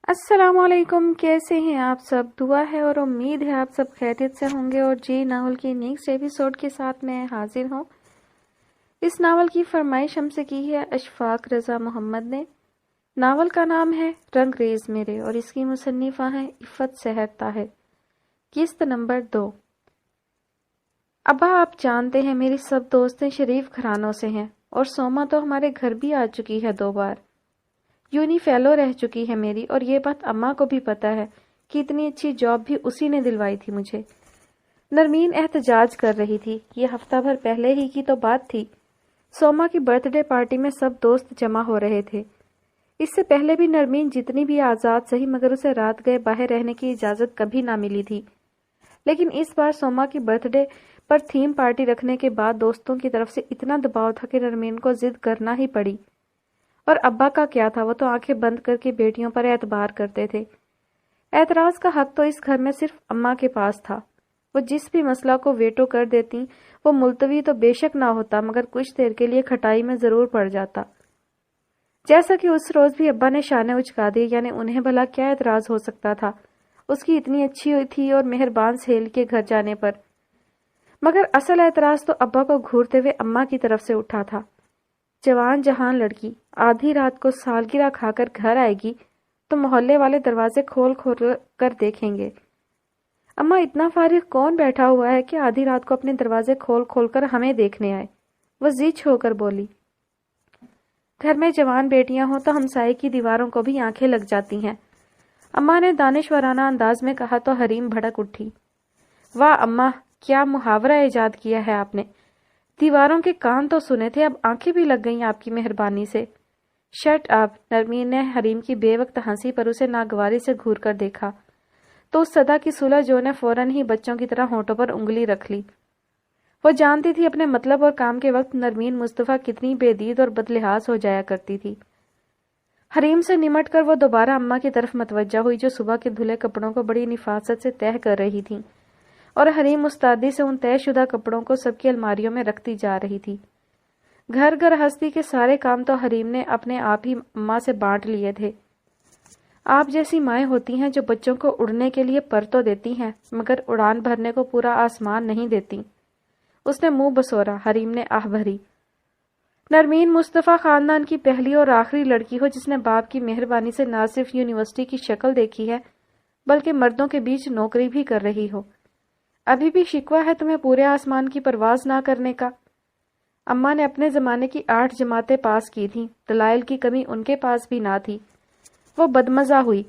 السلام علیکم، کیسے ہیں آپ سب؟ دعا ہے اور امید ہے آپ سب خیریت سے ہوں گے۔ اور جی ناول کی نیکسٹ ایپیسوڈ کے ساتھ میں حاضر ہوں۔ اس ناول کی فرمائش ہم سے کی ہے اشفاق رضا محمد نے۔ ناول کا نام ہے رنگ ریز میرے اور اس کی مصنفہ ہیں عفت سحر طاہر۔ قسط نمبر 2۔ ابا آپ جانتے ہیں میری سب دوستیں شریف گھرانوں سے ہیں اور سوما تو ہمارے گھر بھی آ چکی ہے 2 بار۔ یونی فیلو رہ چکی ہے میری، اور یہ بات اماں کو بھی پتا ہے کہ اتنی اچھی جاب بھی اسی نے دلوائی تھی مجھے۔ نرمین احتجاج کر رہی تھی۔ یہ ہفتہ بھر پہلے ہی کی تو بات تھی۔ سوما کی برتھ ڈے پارٹی میں سب دوست جمع ہو رہے تھے۔ اس سے پہلے بھی نرمین جتنی بھی آزاد سہی مگر اسے رات گئے باہر رہنے کی اجازت کبھی نہ ملی تھی، لیکن اس بار سوما کی برتھ ڈے پر تھیم پارٹی رکھنے کے بعد دوستوں کی طرف سے اتنا دباؤ تھا کہ نرمین کو ضد کرنا ہی پڑی۔ اور ابا کا کیا تھا، وہ تو آنکھیں بند کر کے بیٹیوں پر اعتبار کرتے تھے۔ اعتراض کا حق تو اس گھر میں صرف اماں کے پاس تھا۔ وہ جس بھی مسئلہ کو ویٹو کر دیتی، وہ ملتوی تو بے شک نہ ہوتا مگر کچھ دیر کے لیے کھٹائی میں ضرور پڑ جاتا۔ جیسا کہ اس روز بھی ابا نے شانے اچکا دی، یعنی انہیں بھلا کیا اعتراض ہو سکتا تھا اس کی اتنی اچھی ہوئی تھی اور مہربان سہیل کے گھر جانے پر۔ مگر اصل اعتراض تو ابا کو گھورتے ہوئے اماں کی طرف سے اٹھا تھا۔ جوان جہان لڑکی آدھی رات کو سالگرہ کھا کر گھر آئے گی تو محلے والے دروازے کھول کھول کر دیکھیں گے۔ اماں اتنا فارغ کون بیٹھا ہوا ہے کہ آدھی رات کو اپنے دروازے کھول کھول کر ہمیں دیکھنے آئے؟ وہ زچ ہو کر بولی۔ گھر میں جوان بیٹیاں ہوں تو ہمسائے کی دیواروں کو بھی آنکھیں لگ جاتی ہیں، اماں نے دانشورانہ انداز میں کہا تو حریم بھڑک اٹھی۔ واہ اماں، کیا محاورہ ایجاد کیا ہے آپ نے! دیواروں کے کان تو سنے تھے، اب آنکھیں بھی لگ گئیں آپ کی مہربانی سے۔ Shut up! نرمین نے حریم کی بے وقت ہنسی پر اسے ناگواری سے گھور کر دیکھا تو اس صدا کی سلح جو نے فوراً ہی بچوں کی طرح ہونٹوں پر انگلی رکھ لی۔ وہ جانتی تھی اپنے مطلب اور کام کے وقت نرمین مصطفیٰ کتنی بے دید اور بدلحاظ ہو جایا کرتی تھی۔ حریم سے نمٹ کر وہ دوبارہ اماں کی طرف متوجہ ہوئی جو صبح کے دھلے کپڑوں کو بڑی نفاست سے تہہ کر رہی تھیں، اور حریم استادی سے ان طے شدہ کپڑوں کو سب کی الماریوں میں رکھتی جا رہی تھی۔ گھر گرہستی کے سارے کام تو حریم نے اپنے آپ ہی اماں سے بانٹ لیے تھے۔ آپ جیسی مائیں ہوتی ہیں جو بچوں کو اڑنے کے لیے پر تو دیتی ہیں مگر اڑان بھرنے کو پورا آسمان نہیں دیتی۔ اس نے منہ بسورا۔ حریم نے آہ بھری۔ نرمین مصطفیٰ خاندان کی پہلی اور آخری لڑکی ہو جس نے باپ کی مہربانی سے نہ صرف یونیورسٹی کی شکل دیکھی ہے بلکہ مردوں کے بیچ نوکری بھی کر رہی ہو۔ ابھی بھی شکوہ ہے تمہیں پورے آسمان کی پرواز نہ کرنے کا؟ اماں نے اپنے زمانے کی 8 جماعتیں پاس کی تھیں، دلائل کی کمی ان کے پاس بھی نہ تھی۔ وہ بدمزہ ہوئی۔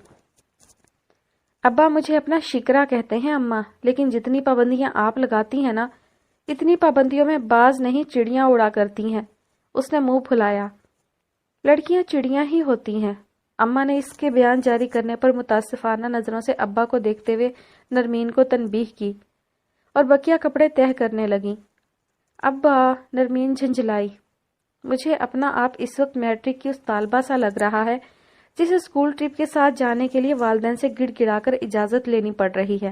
ابا مجھے اپنا شکرا کہتے ہیں اماں، لیکن جتنی پابندیاں آپ لگاتی ہیں نا، اتنی پابندیوں میں باز نہیں چڑیاں اڑا کرتی ہیں۔ اس نے منہ پھلایا۔ لڑکیاں چڑیاں ہی ہوتی ہیں۔ اماں نے اس کے بیان جاری کرنے پر متاسفانہ نظروں سے ابا کو دیکھتے ہوئے نرمین کو تنبیہ کی اور بقیہ کپڑے تہہ کرنے لگیں۔ ابا! نرمین جھنجھلائی۔ مجھے اپنا آپ اس وقت میٹرک کی اس طالبہ سا لگ رہا ہے جسے اسکول ٹرپ کے ساتھ جانے کے لیے والدین سے گڑ گڑا کر اجازت لینی پڑ رہی ہے۔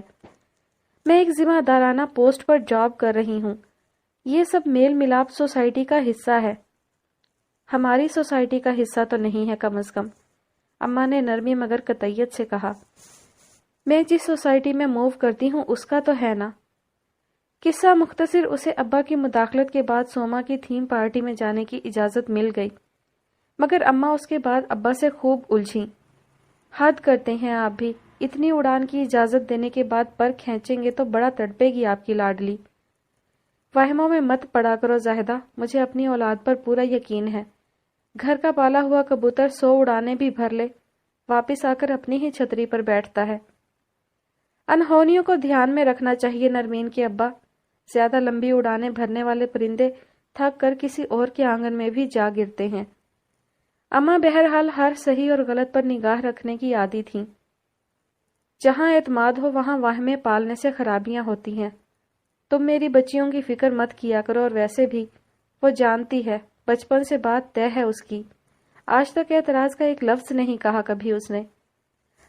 میں ایک ذمہ دارانہ پوسٹ پر جاب کر رہی ہوں۔ یہ سب میل ملاپ سوسائٹی کا حصہ ہے۔ ہماری سوسائٹی کا حصہ تو نہیں ہے کم از کم، اماں نے نرمی مگر قطعیت سے کہا۔ میں جس سوسائٹی میں موو کرتی ہوں اس کا تو ہے نا۔ قصہ مختصر اسے ابا کی مداخلت کے بعد سوما کی تھیم پارٹی میں جانے کی اجازت مل گئی، مگر اماں اس کے بعد ابا سے خوب الجھیں۔ حد کرتے ہیں آپ بھی، اتنی اڑان کی اجازت دینے کے بعد پر کھینچیں گے تو بڑا تڑپے گی آپ کی لاڈلی۔ واہموں میں مت پڑا کرو زاہدہ، مجھے اپنی اولاد پر پورا یقین ہے۔ گھر کا پالا ہوا کبوتر 100 اڑانے بھی بھر لے، واپس آ کر اپنی ہی چھتری پر بیٹھتا ہے۔ انہونیوں کو دھیان میں رکھنا چاہیے نرمین کے ابا، زیادہ لمبی اڑانے بھرنے والے پرندے تھک کر کسی اور کے آنگن میں بھی جا گرتے ہیں۔ اماں بہرحال ہر صحیح اور غلط پر نگاہ رکھنے کی عادی تھیں۔ جہاں اعتماد ہو وہاں واہمیں پالنے سے خرابیاں ہوتی ہیں۔ تم میری بچیوں کی فکر مت کیا کرو، اور ویسے بھی وہ جانتی ہے، بچپن سے بات طے ہے اس کی۔ آج تک اعتراض کا ایک لفظ نہیں کہا کبھی اس نے۔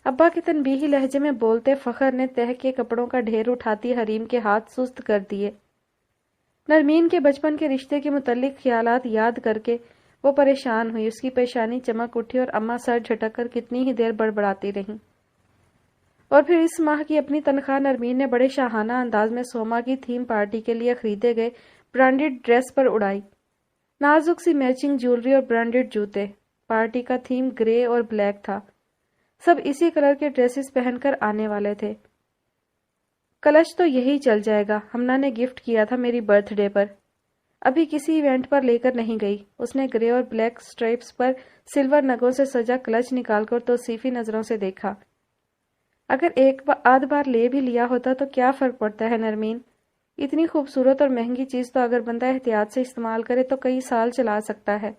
ابا کے تنبیہی لہجے میں بولتے فخر نے تہہ کے کپڑوں کا ڈھیر اٹھاتی حریم کے ہاتھ سست کر دیے۔ نرمین کے بچپن کے رشتے کے متعلق خیالات یاد کر کے وہ پریشان ہوئی، اس کی پیشانی چمک اٹھی اور اماں سر جھٹک کر کتنی ہی دیر بڑبڑاتی رہیں۔ اور پھر اس ماہ کی اپنی تنخواہ نرمین نے بڑے شاہانہ انداز میں سوما کی تھیم پارٹی کے لیے خریدے گئے برانڈڈ ڈریس پر اڑائی۔ نازک سی میچنگ جیولری اور برانڈڈ جوتے۔ پارٹی کا تھیم گرے اور بلیک تھا۔ سب اسی کلر کے ڈریسز پہن کر آنے والے تھے۔ کلش تو یہی چل جائے گا، ہمنا نے گفٹ کیا تھا میری برتھ ڈے پر۔ ابھی کسی ایونٹ پر لے کر نہیں گئی۔ اس نے گرے اور بلیک سٹرائپس پر سلور نگوں سے سجا کلچ نکال کر توصیفی نظروں سے دیکھا۔ اگر ایک آدھ بار لے بھی لیا ہوتا تو کیا فرق پڑتا ہے نرمین؟ اتنی خوبصورت اور مہنگی چیز تو اگر بندہ احتیاط سے استعمال کرے تو کئی سال چلا سکتا ہے۔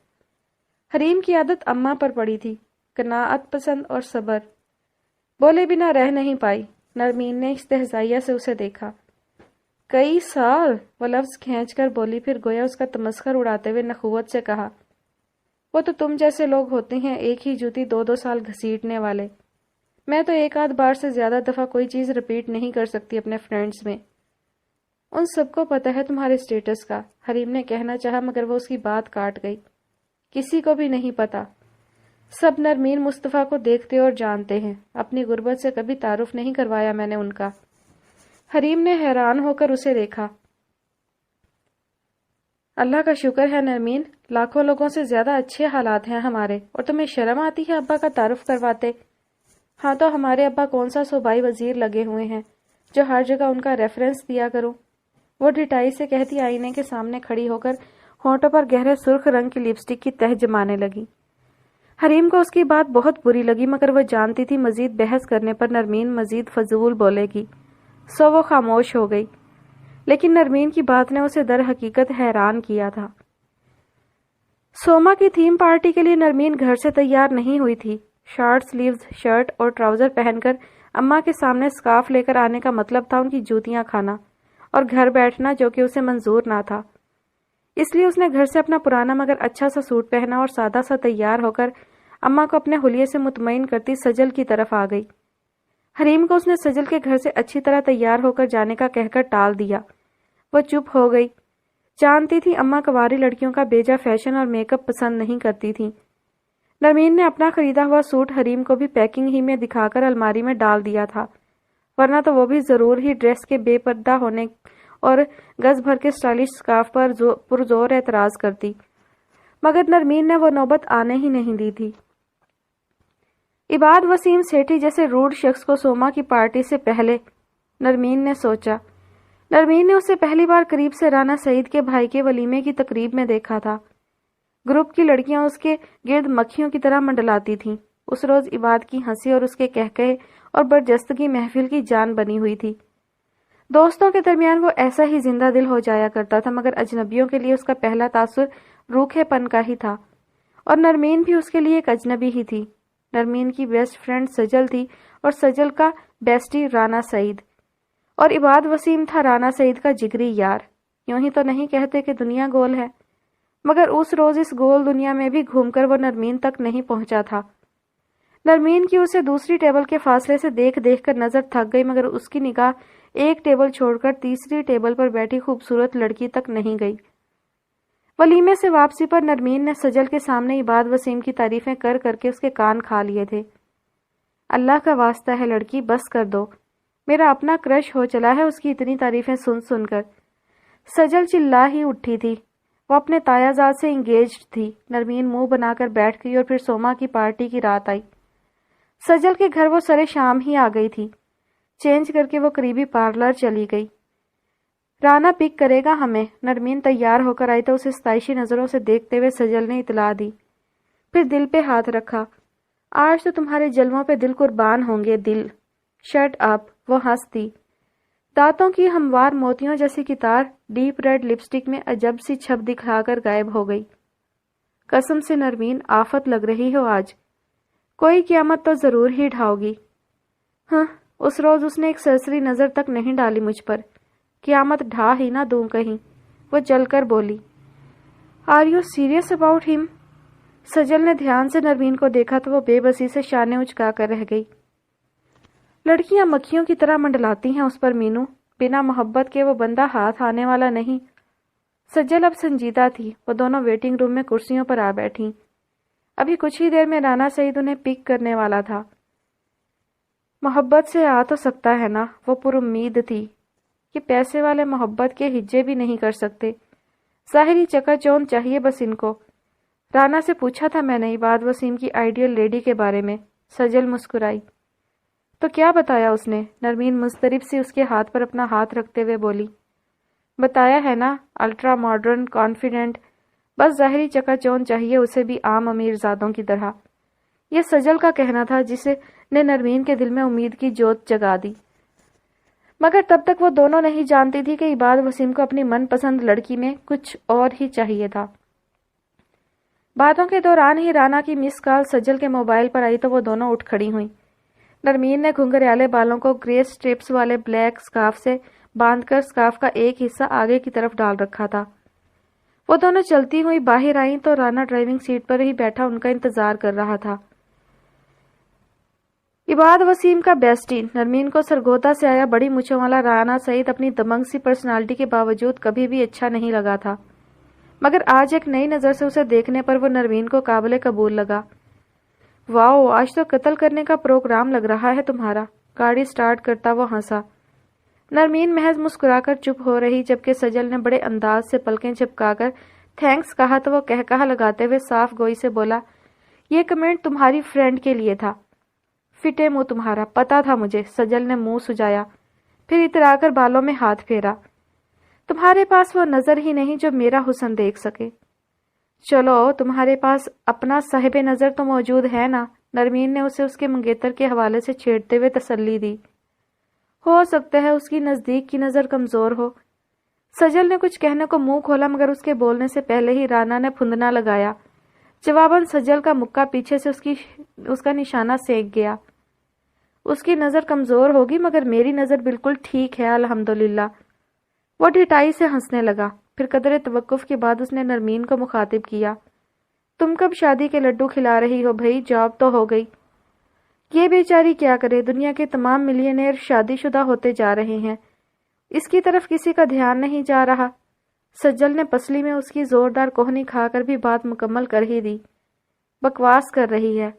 حریم کی عادت اماں پر پڑی تھی، قناعت پسند اور صبر۔ بولے بنا رہ نہیں پائی۔ نرمین نے استہزائیہ سے اسے دیکھا۔ کئی سال؟ وہ لفظ کھینچ کر بولی، پھر گویا اس کا تمسخر اڑاتے ہوئے نخوت سے کہا، وہ تو تم جیسے لوگ ہوتے ہیں، ایک ہی جوتی 2-2 سال گھسیٹنے والے۔ میں تو ایک آدھ بار سے زیادہ دفعہ کوئی چیز رپیٹ نہیں کر سکتی اپنے فرینڈز میں۔ ان سب کو پتہ ہے تمہارے سٹیٹس کا، حریم نے کہنا چاہا مگر وہ اس کی بات کاٹ گئی۔ کسی کو بھی نہیں پتا۔ سب نرمین مصطفیٰ کو دیکھتے اور جانتے ہیں، اپنی غربت سے کبھی تعارف نہیں کروایا میں نے ان کا۔ حریم نے حیران ہو کر اسے دیکھا۔ اللہ کا شکر ہے نرمین، لاکھوں لوگوں سے زیادہ اچھے حالات ہیں ہمارے، اور تمہیں شرم آتی ہے ابا کا تعارف کرواتے؟ ہاں تو ہمارے ابا کون سا صوبائی وزیر لگے ہوئے ہیں جو ہر جگہ ان کا ریفرنس دیا کروں؟ وہ ڈٹائی سے کہتی آئینے کے سامنے کھڑی ہو کر ہونٹوں پر گہرے سرخ رنگ کی لپسٹک کی تہ جمانے لگی۔ حریم کو اس کی بات بہت بری لگی مگر وہ جانتی تھی مزید بحث کرنے پر نرمین مزید فضول بولے گی، سو وہ خاموش ہو گئی۔ لیکن نرمین کی بات نے اسے در حقیقت حیران کیا تھا۔ سوما کی تھیم پارٹی کے لیے نرمین گھر سے تیار نہیں ہوئی تھی۔ شارٹ سلیوز شرٹ اور ٹراؤزر پہن کر اماں کے سامنے سکارف لے کر آنے کا مطلب تھا ان کی جوتیاں کھانا اور گھر بیٹھنا، جو کہ اسے منظور نہ تھا۔ اس لیے اس نے گھر سے اپنا پرانا مگر اچھا سا سوٹ پہنا اور سادہ سا تیار ہو کر اماں کو اپنے حلیے سے مطمئن کرتی سجل کی طرف آ گئی۔ حریم کو اس نے سجل کے گھر سے اچھی طرح تیار ہو کر جانے کا کہہ کر ٹال دیا۔ وہ چپ ہو گئی۔ جانتی تھی اماں کنواری لڑکیوں کا بیجا فیشن اور میک اپ پسند نہیں کرتی تھی۔ نرمین نے اپنا خریدا ہوا سوٹ حریم کو بھی پیکنگ ہی میں دکھا کر الماری میں ڈال دیا تھا، ورنہ تو وہ بھی ضرور ہی ڈریس کے بے پردہ ہونے اور گز بھر کے سٹائلش سکارف پر پرزور اعتراض کرتی، مگر نرمین نے وہ نوبت آنے ہی نہیں دی تھی۔ عباد وسیم سیٹھی جیسے روڈ شخص کو سوما کی پارٹی سے پہلے نرمین نے سوچا۔ نرمین نے اسے پہلی بار قریب سے رانا سعید کے بھائی کے ولیمے کی تقریب میں دیکھا تھا۔ گروپ کی لڑکیاں اس کے گرد مکھیوں کی طرح منڈلاتی تھیں۔ اس روز عباد کی ہنسی اور اس کے کہکہے اور برجستگی محفل کی جان بنی ہوئی تھی۔ دوستوں کے درمیان وہ ایسا ہی زندہ دل ہو جایا کرتا تھا، مگر اجنبیوں کے لیے اس کا پہلا تاثر روکھے پن کا ہی تھا، اور نرمین بھی اس کے لیے ایک اجنبی ہی تھی۔ نرمین کی بیسٹ فرینڈ سجل تھی اور سجل کا بیسٹی رانا سعید، اور عباد وسیم تھا رانا سعید کا جگری یار۔ یوں ہی تو نہیں کہتے کہ دنیا گول ہے، مگر اس روز اس گول دنیا میں بھی گھوم کر وہ نرمین تک نہیں پہنچا تھا۔ نرمین کی اسے دوسری ٹیبل کے فاصلے سے دیکھ دیکھ کر نظر تھک گئی، مگر اس کی نگاہ ایک ٹیبل چھوڑ کر تیسری ٹیبل پر بیٹھی خوبصورت لڑکی تک نہیں گئی۔ ولیمے سے واپسی پر نرمین نے سجل کے سامنے عباد وسیم کی تعریفیں کر کر کے اس کے کان کھا لیے تھے۔ اللہ کا واسطہ ہے لڑکی، بس کر دو، میرا اپنا کرش ہو چلا ہے اس کی اتنی تعریفیں سن سن کر۔ سجل چلا ہی اٹھی تھی، وہ اپنے تایا زاد سے انگیجڈ تھی۔ نرمین منہ بنا کر بیٹھ گئی اور پھر سوما کی پارٹی کی رات آئی۔ سجل کے گھر وہ سرے شام ہی آ گئی تھی۔ چینج کر کے وہ قریبی پارلر چلی گئی۔ رانا پک کرے گا ہمیں۔ نرمین تیار ہو کر آئی تو اسے ستائشی نظروں سے دیکھتے ہوئے سجل نے اطلاع دی، پھر دل پہ ہاتھ رکھا۔ آج تو تمہارے جلووں پہ دل قربان ہوں گے دل۔ شٹ اپ، وہ ہنستی، دانتوں کی ہموار موتیوں جیسی کتار ڈیپ ریڈ لپسٹک میں عجب سی چھپ دکھا کر غائب ہو گئی۔ قسم سے نرمین، آفت لگ رہی ہو آج، کوئی قیامت تو ضرور ہی ڈھاؤ گی۔ ہاں، اس روز اس نے ایک سرسری نظر تک نہیں ڈالی مجھ پر، قیامت ڈھا ہی نہ دوں کہیں، وہ جل کر بولی۔ آر یو سیریس اباؤٹ ہم؟ سجل نے دھیان سے نرمین کو دیکھا تو وہ بے بسی سے شانے اچکا کر رہ گئی۔ لڑکیاں مکھیوں کی طرح منڈلاتی ہیں اس پر مینو، بنا محبت کے وہ بندہ ہاتھ آنے والا نہیں۔ سجل اب سنجیدہ تھی۔ وہ دونوں ویٹنگ روم میں کرسیوں پر آ بیٹھی۔ ابھی کچھ ہی دیر میں رانا سعید انہیں پک کرنے والا تھا۔ محبت سے آ تو سکتا ہے نا؟ وہ پر امید تھی۔ یہ پیسے والے محبت کے ہجے بھی نہیں کر سکتے، ظاہری چکا چوند چاہیے بس ان کو۔ رانا سے پوچھا تھا میں نے عباد وسیم کی آئیڈیل لیڈی کے بارے میں۔ سجل مسکرائی۔ تو کیا بتایا اس نے؟ نرمین مضطرب سی اس کے ہاتھ پر اپنا ہاتھ رکھتے ہوئے بولی۔ بتایا ہے نا، الٹرا ماڈرن، کانفیڈنٹ، بس ظاہری چکا چوند چاہیے اسے بھی عام امیر زادوں کی طرح۔ یہ سجل کا کہنا تھا جسے نے نرمین کے دل میں امید کی جوت جگا دی، مگر تب تک وہ دونوں نہیں جانتی تھی کہ عباد وسیم کو اپنی من پسند لڑکی میں کچھ اور ہی چاہیے تھا۔ باتوں کے دوران ہی رانا کی مس کال سجل کے موبائل پر آئی تو وہ دونوں اٹھ کھڑی ہوئیں۔ نرمین نے گھنگریالے بالوں کو گرے سٹرپس والے بلیک سکارف سے باندھ کر سکارف کا ایک حصہ آگے کی طرف ڈال رکھا تھا۔ وہ دونوں چلتی ہوئی باہر آئیں تو رانا ڈرائیونگ سیٹ پر ہی بیٹھا ان کا انتظار کر رہا تھا۔ عباد وسیم کا بیسٹی، نرمین کو سرگودا سے آیا بڑی مچھوں والا رانا سعید اپنی دمنگ سی پرسنالٹی کے باوجود کبھی بھی اچھا نہیں لگا تھا، مگر آج ایک نئی نظر سے اسے دیکھنے پر وہ نرمین کو قابل قبول لگا۔ واؤ، آج تو قتل کرنے کا پروگرام لگ رہا ہے تمہارا۔ گاڑی سٹارٹ کرتا وہ ہنسا۔ نرمین محض مسکرا کر چپ ہو رہی، جبکہ سجل نے بڑے انداز سے پلکیں جھپکا کر تھینکس کہا تو وہ کہا لگاتے ہوئے صاف گوئی سے بولا، یہ کمنٹ تمہاری فرینڈ کے لیے تھا۔ فٹے منہ تمہارا، پتا تھا مجھے۔ سجل نے منہ سجایا، پھر اترا کر بالوں میں ہاتھ پھیرا۔ تمہارے پاس وہ نظر ہی نہیں جو میرا حسن دیکھ سکے۔ چلو، تمہارے پاس اپنا صاحب نظر تو موجود ہے نا؟ نرمین نے اسے اس کے منگیتر کے حوالے سے چھیڑتے ہوئے تسلی دی۔ ہو سکتا ہے اس کی نزدیک کی نظر کمزور ہو۔ سجل نے کچھ کہنے کو منہ کھولا مگر اس کے بولنے سے پہلے ہی رانا نے پھندنا لگایا۔ جواباً سجل کا مکہ پیچھے سے اس کا نشانہ سینک گیا۔ اس کی نظر کمزور ہوگی مگر میری نظر بالکل ٹھیک ہے الحمدللہ۔ وہ ڈھٹائی سے ہنسنے لگا، پھر قدرے توقف کے بعد اس نے نرمین کو مخاطب کیا، تم کب شادی کے لڈو کھلا رہی ہو بھائی؟ جاب تو ہو گئی۔ یہ بیچاری کیا کرے، دنیا کے تمام ملینئر شادی شدہ ہوتے جا رہے ہیں، اس کی طرف کسی کا دھیان نہیں جا رہا۔ سجل نے پسلی میں اس کی زوردار کوہنی کھا کر بھی بات مکمل کر ہی دی۔ بکواس کر رہی ہے۔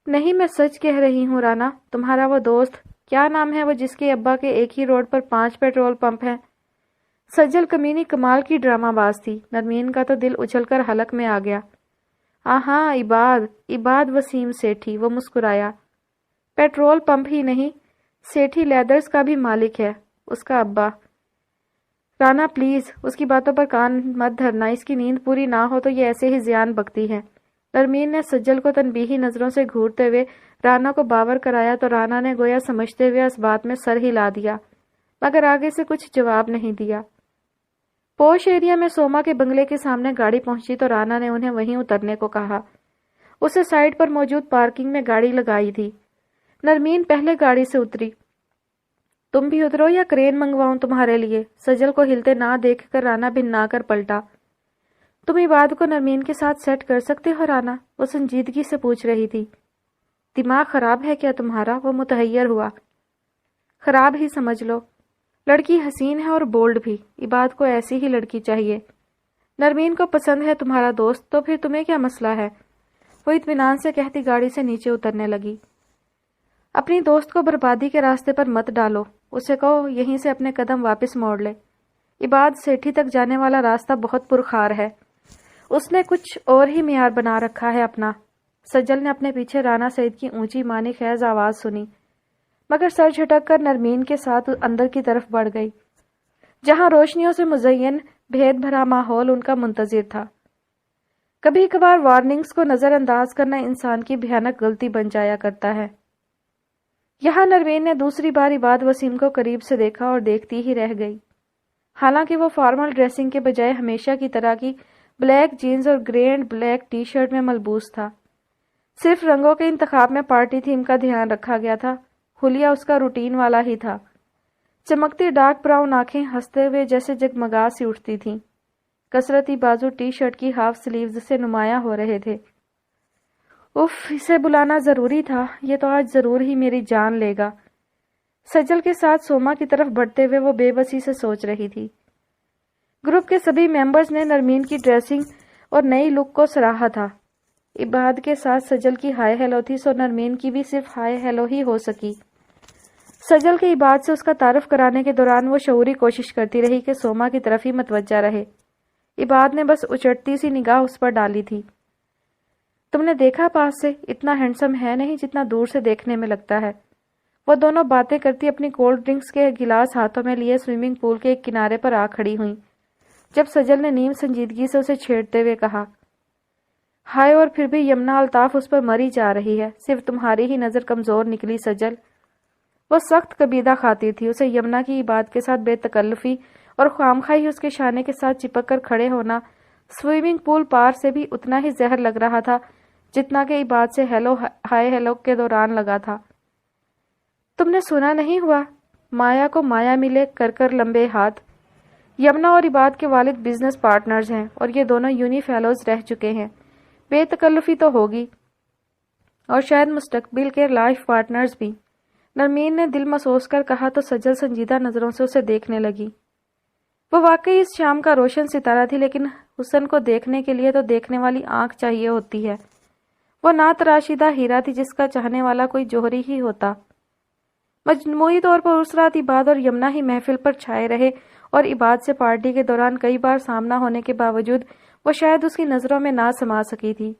نہیں، میں سچ کہہ رہی ہوں رانا۔ تمہارا وہ دوست، کیا نام ہے وہ جس کے ابا کے ایک ہی روڈ پر 5 پیٹرول پمپ ہیں؟ سجل کمینی کمال کی ڈرامہ باز تھی۔ نرمین کا تو دل اچھل کر حلق میں آ گیا۔ ہاں، عباد وسیم سیٹھی۔ وہ مسکرایا۔ پیٹرول پمپ ہی نہیں، سیٹھی لیدرز کا بھی مالک ہے اس کا ابا۔ رانا پلیز، اس کی باتوں پر کان مت دھرنا، اس کی نیند پوری نہ ہو تو یہ ایسے ہی زیان بکتی ہے۔ نرمین نے سجل کو تنبیہی نظروں سے گھورتے ہوئے رانا کو باور کرایا تو رانا نے گویا سمجھتے ہوئے اس بات میں سر ہلا دیا، مگر آگے سے کچھ جواب نہیں دیا۔ پوش ایریا میں سوما کے بنگلے کے سامنے گاڑی پہنچی تو رانا نے انہیں وہیں اترنے کو کہا۔ اسے سائڈ پر موجود پارکنگ میں گاڑی لگائی تھی۔ نرمین پہلے گاڑی سے اتری۔ تم بھی اترو یا کرین منگواؤں تمہارے لیے؟ سجل کو ہلتے نہ دیکھ کر رانا بھنا کر پلٹا۔ تم عباد کو نرمین کے ساتھ سیٹ کر سکتے ہو رانا؟ وہ سنجیدگی سے پوچھ رہی تھی۔ دماغ خراب ہے کیا تمہارا؟ وہ متحیر ہوا۔ خراب ہی سمجھ لو۔ لڑکی حسین ہے اور بولڈ بھی، عباد کو ایسی ہی لڑکی چاہیے۔ نرمین کو پسند ہے تمہارا دوست تو پھر تمہیں کیا مسئلہ ہے؟ وہ اطمینان سے کہتی گاڑی سے نیچے اترنے لگی۔ اپنی دوست کو بربادی کے راستے پر مت ڈالو، اسے کہو یہیں سے اپنے قدم واپس موڑ لے۔ عباد سیٹھی تک جانے والا راستہ بہت پرخار ہے، اس نے کچھ اور ہی معیار بنا رکھا ہے اپنا۔ سجل نے اپنے پیچھے رانا سعید کی اونچی معنی خیز آواز سنی، مگر سر جھٹک کر نرمین کے ساتھ اندر کی طرف بڑھ گئی، جہاں روشنیوں سے مزین بھید بھرا ماحول ان کا منتظر تھا۔ کبھی کبھار وارننگز کو نظر انداز کرنا انسان کی بھیانک غلطی بن جایا کرتا ہے۔ یہاں نرمین نے دوسری بار عباد وسیم کو قریب سے دیکھا اور دیکھتی ہی رہ گئی۔ حالانکہ وہ فارمل ڈریسنگ کے بجائے ہمیشہ کی طرح کی بلیک جینز اور گرے اینڈ بلیک ٹی شرٹ میں ملبوس تھا۔ صرف رنگوں کے انتخاب میں پارٹی تھیم کا دھیان رکھا گیا تھا۔ حلیہ اس کا روٹین والا ہی تھا۔ چمکتی ڈارک براؤن آنکھیں ہنستے ہوئے جیسے جگمگا سی اٹھتی تھیں۔ کثرتی بازو ٹی شرٹ کی ہاف سلیوز سے نمایاں ہو رہے تھے۔ اف، اسے بلانا ضروری تھا، یہ تو آج ضرور ہی میری جان لے گا۔ سجل کے ساتھ سوما کی طرف بڑھتے ہوئے وہ بے بسی سے سوچ رہی تھی۔ گروپ کے سبھی ممبرز نے نرمین کی ڈریسنگ اور نئی لک کو سراہا تھا۔ عباد کے ساتھ سجل کی ہائے ہیلو تھی، سو نرمین کی بھی صرف ہائے ہیلو ہی ہو سکی۔ سجل کے عباد سے اس کا تعارف کرانے کے دوران وہ شعوری کوشش کرتی رہی کہ سوما کی طرف ہی متوجہ رہے۔ عباد نے بس اچٹتی سی نگاہ اس پر ڈالی تھی۔ تم نے دیکھا پاس سے؟ اتنا ہینڈسم ہے نہیں جتنا دور سے دیکھنے میں لگتا ہے۔ وہ دونوں باتیں کرتی اپنی کولڈ ڈرنکس کے گلاس ہاتھوں میں لیے سوئمنگ پول کے ایک کنارے پر آ کھڑی ہوئیں، جب سجل نے نیم سنجیدگی سے اسے چھیڑتے ہوئے کہا، ہائے، اور پھر بھی یمنا الطاف اس پر مری جا رہی ہے، صرف تمہاری ہی نظر کمزور نکلی سجل۔ وہ سخت کبیدہ خاطر تھی، اسے یمنا کی عباد کے ساتھ بے تکلفی اور خامخواہی اس کے شانے کے ساتھ چپک کر کھڑے ہونا سوئمنگ پول پار سے بھی اتنا ہی زہر لگ رہا تھا جتنا کہ عباد سے ہائے ہیلو کے دوران لگا تھا۔ تم نے سنا نہیں ہوا؟ مایا کو مایا ملے، کر لمبے ہاتھ۔ یمنا اور عباد کے والد بزنس پارٹنرز ہیں اور یہ دونوں یونی فیلوز رہ چکے ہیں۔ بے تکلفی تو ہوگی، اور شاید مستقبل کے لائف پارٹنرز بھی، نرمین نے دل محسوس کر کہا تو سجل سنجیدہ نظروں سے اسے دیکھنے لگی۔ وہ واقعی اس شام کا روشن ستارہ تھی، لیکن حسن کو دیکھنے کے لیے تو دیکھنے والی آنکھ چاہیے ہوتی ہے۔ وہ ناتراشیدہ ہیرا تھی جس کا چاہنے والا کوئی جوہری ہی ہوتا۔ مجموعی طور پر اس رات عباد اور یمنا ہی محفل پر چھائے رہے، اور عباد سے پارٹی کے دوران کئی بار سامنا ہونے کے باوجود وہ شاید اس کی نظروں میں نہ سما سکی تھی۔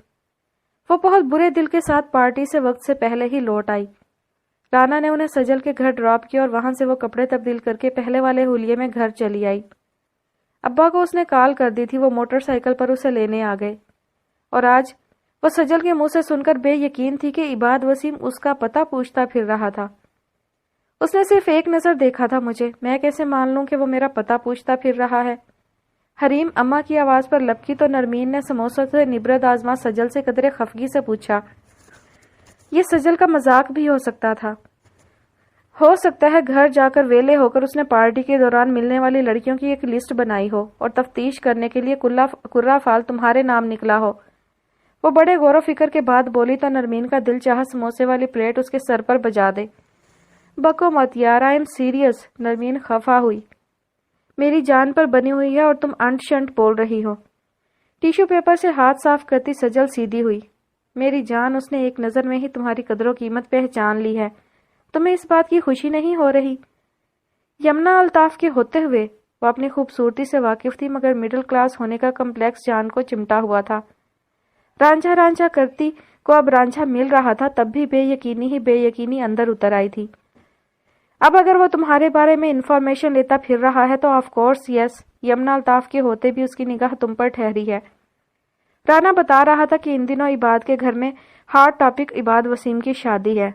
وہ بہت برے دل کے ساتھ پارٹی سے وقت سے پہلے ہی لوٹ آئی۔ رانا نے انہیں سجل کے گھر ڈراپ کیا اور وہاں سے وہ کپڑے تبدیل کر کے پہلے والے حلیے میں گھر چلی آئی۔ ابا کو اس نے کال کر دی تھی، وہ موٹر سائیکل پر اسے لینے آ گئے، اور آج وہ سجل کے منہ سے سن کر بے یقین تھی کہ عباد وسیم اس کا پتہ پوچھتا پھر رہا تھا۔ اس نے صرف ایک نظر دیکھا تھا مجھے، میں کیسے مان لوں کہ وہ میرا پتہ پوچھتا پھر رہا ہے؟ حریم اماں کی آواز پر لپکی تو نرمین نے سموسہ سے نبرد آزما سجل سے قدرے خفگی سے پوچھا، یہ سجل کا مذاق بھی ہو سکتا تھا؟ ہو سکتا ہے گھر جا کر ویلے ہو کر اس نے پارٹی کے دوران ملنے والی لڑکیوں کی ایک لسٹ بنائی ہو اور تفتیش کرنے کے لیے کرہ فال تمہارے نام نکلا ہو۔ وہ بڑے غور و فکر کے بعد بولی تو نرمین کا دل چاہا سموسے والی پلیٹ اس کے سر پر بجا دے۔ بکو مت یار، آئی ایم سیریس۔ نرمین خفا ہوئی۔ میری جان پر بنی ہوئی ہے اور تم انٹ شنٹ بول رہی ہو۔ ٹیشو پیپر سے ہاتھ صاف کرتی سجل سیدھی ہوئی۔ میری جان، اس نے ایک نظر میں ہی تمہاری قدر و قیمت پہچان لی ہے، تمہیں اس بات کی خوشی نہیں ہو رہی؟ یمنا الطاف کے ہوتے ہوئے وہ اپنی خوبصورتی سے واقف تھی، مگر مڈل کلاس ہونے کا کمپلیکس جان کو چمٹا ہوا تھا۔ رانجھا رانجھا کرتی کو اب رانجھا مل رہا تھا، تب بھی بے یقینی اندر اتر آئی تھی۔ اب اگر وہ تمہارے بارے میں انفارمیشن لیتا پھر رہا ہے تو آف کورس یس، یمنا الطاف کے ہوتے بھی اس کی نگاہ تم پر ٹھہری ہے۔ رانا بتا رہا تھا کہ ان دنوں عباد کے گھر میں ہارٹ ٹاپک عباد وسیم کی شادی ہے،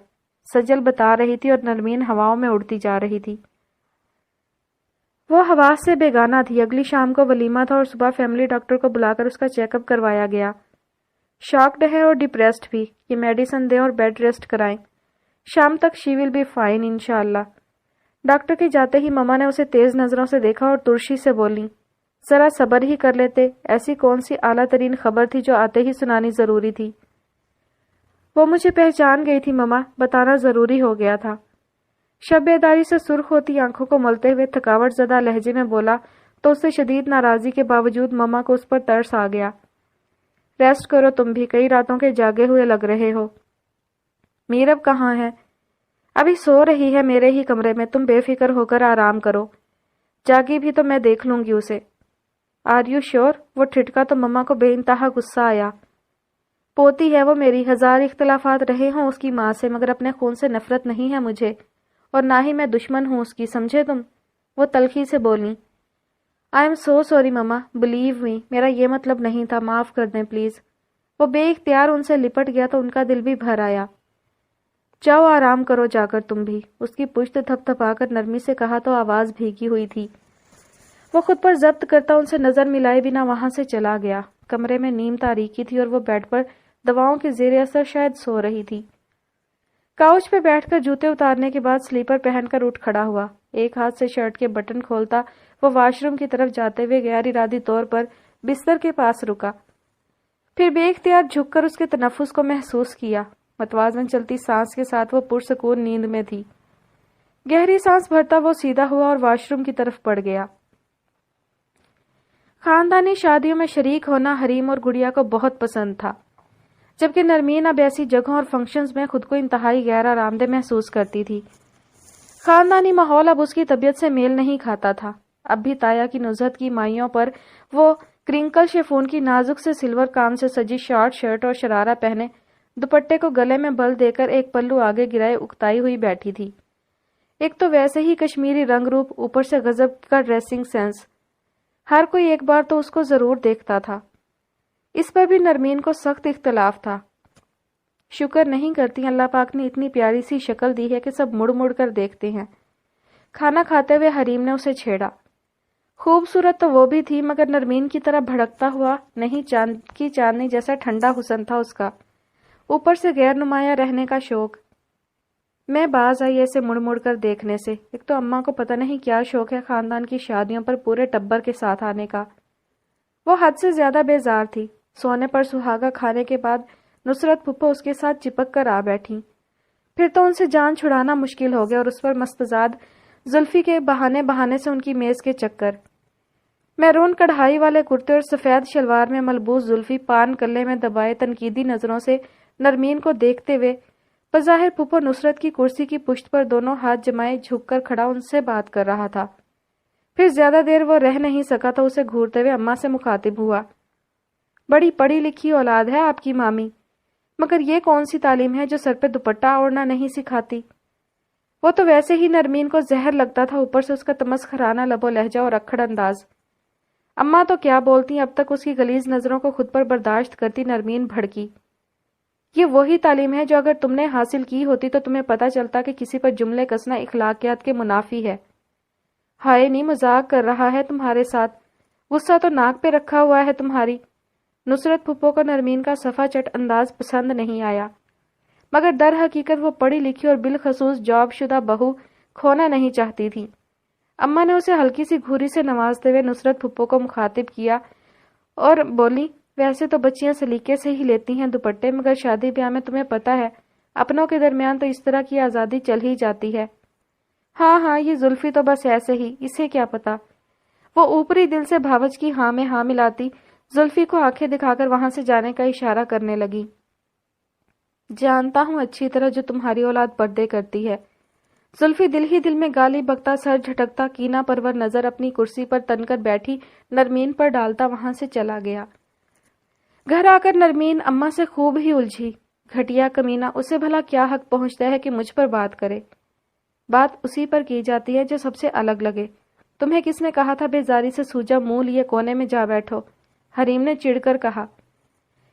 سجل بتا رہی تھی، اور نرمین ہواؤں میں اڑتی جا رہی تھی۔ وہ حواس سے بیگانہ تھی۔ اگلی شام کو ولیمہ تھا اور صبح فیملی ڈاکٹر کو بلا کر اس کا چیک اپ کروایا گیا۔ شاکڈ ہے اور ڈپریسڈ بھی، یہ میڈیسن دیں اور بیڈ ریسٹ کرائیں، شام تک شی ول بی فائن انشاءاللہ۔ ڈاکٹر کے جاتے ہی مما نے اسے تیز نظروں سے دیکھا اور ترشی سے بولی، ذرا صبر ہی کر لیتے، ایسی کون سی اعلیٰ ترین خبر تھی جو آتے ہی سنانی ضروری تھی؟ وہ مجھے پہچان گئی تھی مما، بتانا ضروری ہو گیا تھا۔ شب بیداری سے سرخ ہوتی آنکھوں کو ملتے ہوئے تھکاوٹ زدہ لہجے میں بولا تو اس سے شدید ناراضی کے باوجود مما کو اس پر ترس آ گیا۔ ریسٹ کرو تم بھی، کئی راتوں کے جاگے ہوئے لگ رہے ہو۔ میرب کہاں ہے؟ ابھی سو رہی ہے میرے ہی کمرے میں، تم بے فکر ہو کر آرام کرو، جاگی بھی تو میں دیکھ لوں گی اسے۔ Are you sure? وہ ٹھٹکا تو مما کو بے انتہا غصہ آیا۔ پوتی ہے وہ میری، ہزار اختلافات رہے ہوں اس کی ماں سے، مگر اپنے خون سے نفرت نہیں ہے مجھے، اور نہ ہی میں دشمن ہوں اس کی، سمجھے تم؟ وہ تلخی سے بولی۔ I am so sorry mama, believe me, میرا یہ مطلب نہیں تھا، معاف کر دیں پلیز۔ وہ بے اختیار ان سے لپٹ گیا تو ان کا دل بھی بھر آیا۔ جاؤ آرام کرو جا کر تم بھی، اس کی پشت تھپ تھپا کر نرمی سے کہا تو آواز بھیگی ہوئی تھی۔ وہ خود پر ضبط کرتا ان سے نظر ملائے بنا وہاں سے چلا گیا۔ کمرے میں نیم تاریکی تھی اور وہ بیڈ پر دواؤں کے زیر اثر شاید سو رہی تھی۔ کاؤچ پہ بیٹھ کر جوتے اتارنے کے بعد سلیپر پہن کر اٹھ کھڑا ہوا۔ ایک ہاتھ سے شرٹ کے بٹن کھولتا وہ واش روم کی طرف جاتے ہوئے غیر ارادی طور پر بستر کے پاس رکا، پھر بے اختیار جھک کر اس کے تنفس کو محسوس کیا۔ متوازن چلتی سانس کے ساتھ وہ پرسکون نیند میں تھی۔ گہری سانس بھرتا وہ سیدھا ہوا اور واش روم کی طرف بڑھ گیا۔ خاندانی شادیوں میں شریک ہونا حریم اور گڑیا کو بہت پسند تھا، جبکہ نرمین اب ایسی جگہوں اور فنکشنز میں خود کو انتہائی غیر آرام دہ محسوس کرتی تھی۔ خاندانی ماحول اب اس کی طبیعت سے میل نہیں کھاتا تھا۔ اب بھی تایا کی نزہت کی مائیوں پر وہ کرنکل شیفون کی نازک سے سلور کام سے سجی شارٹ شرٹ اور شرارہ پہنے، دوپٹے کو گلے میں بل دے کر ایک پلو آگے گرائے اکتائی ہوئی بیٹھی تھی۔ ایک تو ویسے ہی کشمیری رنگ روپ، اوپر سے غضب کا ڈریسنگ سینس، ہر کوئی ایک بار تو اس کو ضرور دیکھتا تھا۔ اس پر بھی نرمین کو سخت اختلاف تھا۔ شکر نہیں کرتی اللہ پاک نے اتنی پیاری سی شکل دی ہے کہ سب مڑ مڑ کر دیکھتے ہیں۔ کھانا کھاتے ہوئے حریم نے اسے چھیڑا۔ خوبصورت تو وہ بھی تھی، مگر نرمین کی طرح بھڑکتا ہوا نہیں، چاند کی چاندنی جیسا ٹھنڈا حسن تھا اس کا، اوپر سے غیر نمایاں رہنے کا شوق۔ میں باز آئی ایسے مڑ مڑ کر دیکھنے سے۔ ایک تو اماں کو پتہ نہیں کیا شوق ہے خاندان کی شادیوں پر پورے ٹبر کے ساتھ آنے کا۔ وہ حد سے زیادہ بیزار تھی۔ سونے پر سہاگا کھانے کے بعد نصرت پھپھو اس کے ساتھ چپک کر آ بیٹھی۔ پھر تو ان سے جان چھڑانا مشکل ہو گیا، اور اس پر مستزاد زلفی کے بہانے سے ان کی میز کے چکر۔ میرون کڑھائی والے کرتے اور سفید شلوار میں ملبوس زلفی پان کلے میں دبائے تنقیدی نظروں سے نرمین کو دیکھتے ہوئے بظاہر پھپھو نصرت کی کرسی کی پشت پر دونوں ہاتھ جمائے جھک کر کھڑا ان سے بات کر رہا تھا۔ پھر زیادہ دیر وہ رہ نہیں سکا تو اسے گھورتے ہوئے اماں سے مخاطب ہوا۔ بڑی پڑھی لکھی اولاد ہے آپ کی مامی، مگر یہ کون سی تعلیم ہے جو سر پہ دوپٹہ اوڑھنا نہیں سکھاتی؟ وہ تو ویسے ہی نرمین کو زہر لگتا تھا، اوپر سے اس کا تمسخرانہ لب و لہجہ اور اکھڑ انداز۔ اماں تو کیا بولتی، اب تک اس کی غلیظ نظروں کو خود پر برداشت کرتی نرمین بھڑکی۔ یہ وہی تعلیم ہے جو اگر تم نے حاصل کی ہوتی تو تمہیں پتہ چلتا کہ کسی پر جملے کسنا اخلاقیات کے منافی ہے۔ ہائے نہیں، مذاق کر رہا ہے تمہارے ساتھ، غصہ تو ناک پہ رکھا ہوا ہے تمہاری۔ نصرت پھپھو کو نرمین کا صفا چٹ انداز پسند نہیں آیا، مگر در حقیقت وہ پڑھی لکھی اور بالخصوص جاب شدہ بہو کھونا نہیں چاہتی تھی۔ اماں نے اسے ہلکی سی گھوری سے نوازتے ہوئے نصرت پھپھو کو مخاطب کیا اور بولی، ویسے تو بچیاں سلیقے سے ہی لیتی ہیں دوپٹے، مگر شادی بیاہ میں تمہیں پتہ ہے اپنوں کے درمیان تو اس طرح کی آزادی چل ہی جاتی ہے۔ ہاں یہ زلفی تو بس ایسے ہی، اسے کیا پتا۔ وہ اوپری دل سے بھاوچ کی ہاں میں ہاں ملاتی زلفی کو آنکھیں دکھا کر وہاں سے جانے کا اشارہ کرنے لگی۔ جانتا ہوں اچھی طرح جو تمہاری اولاد پردے کرتی ہے۔ زلفی دل ہی دل میں گالی بکتا، سر جھٹکتا، کینہ پرور نظر اپنی کرسی پر تن کر بیٹھی نرمین پر ڈالتا وہاں سے چلا گیا۔ گھر آ کر نرمین اماں سے خوب ہی الجھی۔ گھٹیا کمینہ، اسے بھلا کیا حق پہنچتا ہے کہ مجھ پر بات کرے؟ بات اسی پر کی جاتی ہے جو سب سے الگ لگے۔ تمہیں کس نے کہا تھا بیزاری سے سوجا منہ لیے کونے میں جا بیٹھو؟ حریم نے چڑ کر کہا۔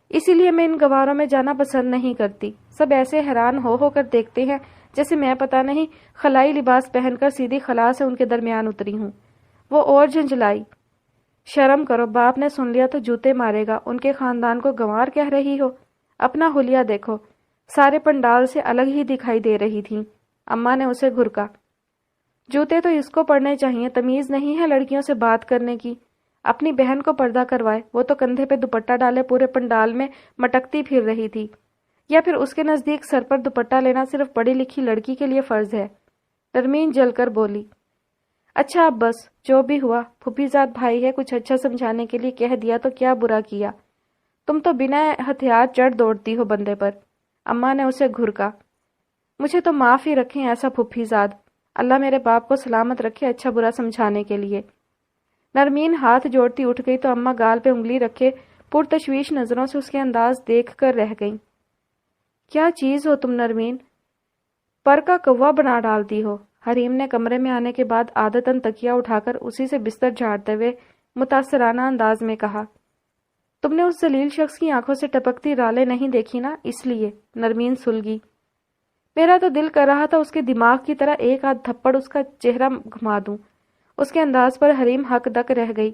اسی لیے میں ان گواروں میں جانا پسند نہیں کرتی۔ سب ایسے حیران ہو کر دیکھتے ہیں جیسے میں پتہ نہیں خلائی لباس پہن کر سیدھی خلا سے ان کے درمیان اتری ہوں۔ وہ اور جھنجھلائی، شرم کرو، باپ نے سن لیا تو جوتے مارے گا، ان کے خاندان کو گنوار کہہ رہی ہو؟ اپنا حلیہ دیکھو، سارے پنڈال سے الگ ہی دکھائی دے رہی تھیں۔ اماں نے اسے گھرکا۔ جوتے تو اس کو پڑنے چاہیے، تمیز نہیں ہے لڑکیوں سے بات کرنے کی۔ اپنی بہن کو پردہ کروائے، وہ تو کندھے پہ دوپٹہ ڈالے پورے پنڈال میں مٹکتی پھر رہی تھی۔ یا پھر اس کے نزدیک سر پر دوپٹہ لینا صرف پڑھی لکھی لڑکی کے لیے فرض ہے؟ نرمین جل کر بولی۔ اچھا اب بس، جو بھی ہوا، پھوپھی زاد بھائی ہے، کچھ اچھا سمجھانے کے لیے کہہ دیا تو کیا برا کیا؟ تم تو بنا ہتھیار چڑھ دوڑتی ہو بندے پر۔ اماں نے اسے گھرکا۔ مجھے تو معاف ہی رکھیں ایسا پھوپھی زاد، اللہ میرے باپ کو سلامت رکھے اچھا برا سمجھانے کے لیے۔ نرمین ہاتھ جوڑتی اٹھ گئی تو اماں گال پہ انگلی رکھے پرتشویش نظروں سے اس کے انداز دیکھ کر رہ گئیں۔ کیا چیز ہو تم نرمین، پر کا کوا بنا ڈالتی ہو؟ حریم نے کمرے میں آنے کے بعد عادتاً تکیہ اٹھا کر اسی سے بستر جھاڑتے ہوئے متاثرانہ انداز میں کہا۔ تم نے اس ذلیل شخص کی آنکھوں سے ٹپکتی رالیں نہیں دیکھی نا، اس لیے۔ نرمین سلگی۔ میرا تو دل کر رہا تھا اس کے دماغ کی طرح ایک آدھ تھپڑ اس کا چہرہ گھما دوں۔ اس کے انداز پر حریم حق دک رہ گئی۔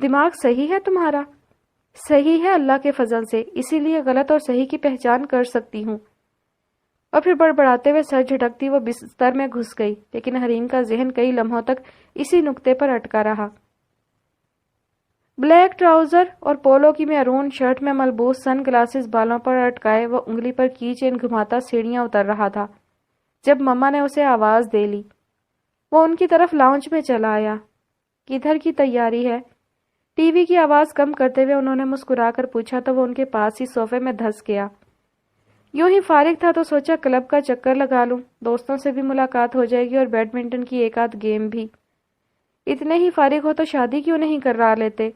دماغ صحیح ہے تمہارا؟ صحیح ہے اللہ کے فضل سے، اسی لیے غلط اور صحیح کی پہچان کر سکتی ہوں۔ اور پھر بڑبڑاتے ہوئے سر جھٹکتی وہ بستر میں گھس گئی، لیکن حریم کا ذہن کئی لمحوں تک اسی نقطے پر اٹکا رہا۔ بلیک ٹراؤزر اور پولو کی میرون شرٹ میں ملبوس سن گلاسز بالوں پر اٹکائے وہ انگلی پر کی چین گھماتا سیڑھیاں اتر رہا تھا جب مما نے اسے آواز دے لی۔ وہ ان کی طرف لاؤنج میں چلا آیا۔ کدھر کی تیاری ہے؟ ٹی وی کی آواز کم کرتے ہوئے انہوں نے مسکرا کر پوچھا تو وہ ان کے پاس ہی صوفے میں دھس گیا۔ یوں ہی فارغ تھا تو سوچا کلب کا چکر لگا لوں، دوستوں سے بھی ملاقات ہو جائے گی اور بیڈمنٹن کی ایک آدھ گیم بھی۔ اتنے ہی فارغ ہو تو شادی کیوں نہیں کروا لیتے؟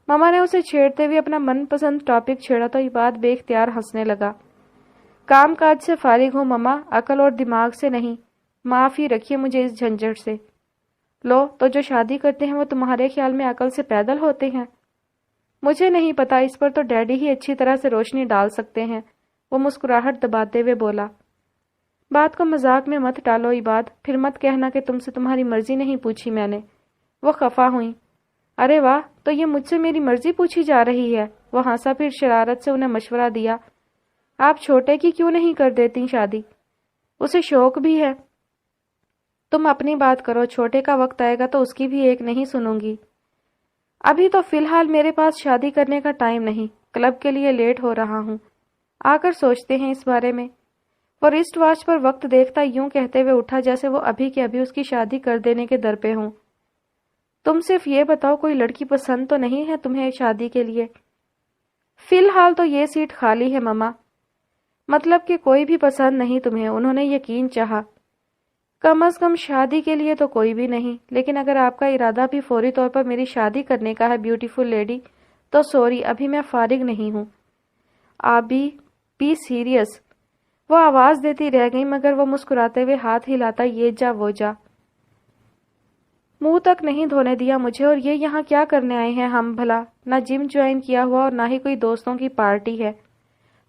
ماما نے اسے چھیڑتے ہوئے اپنا من پسند ٹاپک چھیڑا تو عباد بے اختیار ہنسنے لگا۔ کام کاج سے فارغ ہوں ماما، عقل اور دماغ سے نہیں، معاف ہی رکھیے مجھے اس جھنجھٹ سے۔ لو تو جو شادی کرتے ہیں وہ تمہارے خیال میں عقل سے پیدل ہوتے ہیں؟ مجھے نہیں پتا، اس پر تو ڈیڈی ہی اچھی طرح سے روشنی ڈال سکتے ہیں، وہ مسکراہٹ دباتے ہوئے بولا۔ بات کو مذاق میں مت ڈالو عباد، پھر مت کہنا کہ تم سے تمہاری مرضی نہیں پوچھی میں نے۔ وہ خفا ہوئیں۔ ارے واہ، تو یہ مجھ سے میری مرضی پوچھی جا رہی ہے؟ وہ ہنسا، پھر شرارت سے انہیں مشورہ دیا، آپ چھوٹے کی کیوں نہیں کر دیتی شادی؟ اسے شوق بھی ہے۔ تم اپنی بات کرو، چھوٹے کا وقت آئے گا تو اس کی بھی ایک نہیں سنوں گی۔ ابھی تو فی الحال میرے پاس شادی کرنے کا ٹائم نہیں، کلب کے لیے لیٹ ہو رہا ہوں، آ کر سوچتے ہیں اس بارے میں۔ وہ رسٹ واچ پر وقت دیکھتا یوں کہتے ہوئے اٹھا جیسے وہ ابھی کے ابھی اس کی شادی کر دینے کے در پہ ہوں۔ تم صرف یہ بتاؤ کوئی لڑکی پسند تو نہیں ہے تمہیں شادی کے لیے؟ فی الحال تو یہ سیٹ خالی ہے مما۔ مطلب کہ کوئی بھی پسند نہیں تمہیں؟ انہوں نے یقین چاہا۔ کم از کم شادی کے لیے تو کوئی بھی نہیں، لیکن اگر آپ کا ارادہ بھی فوری طور پر میری شادی کرنے کا ہے بیوٹیفل لیڈی، تو سوری، ابھی میں فارغ نہیں ہوں۔ آپ بی سیریس، وہ آواز دیتی رہ گئی مگر وہ مسکراتے ہوئے ہاتھ ہلاتا، یہ جا وہ جا۔ منہ تک نہیں دھونے دیا مجھے، اور یہ یہاں کیا کرنے آئے ہیں ہم بھلا؟ نہ جم جوائن کیا ہوا اور نہ ہی کوئی دوستوں کی پارٹی ہے۔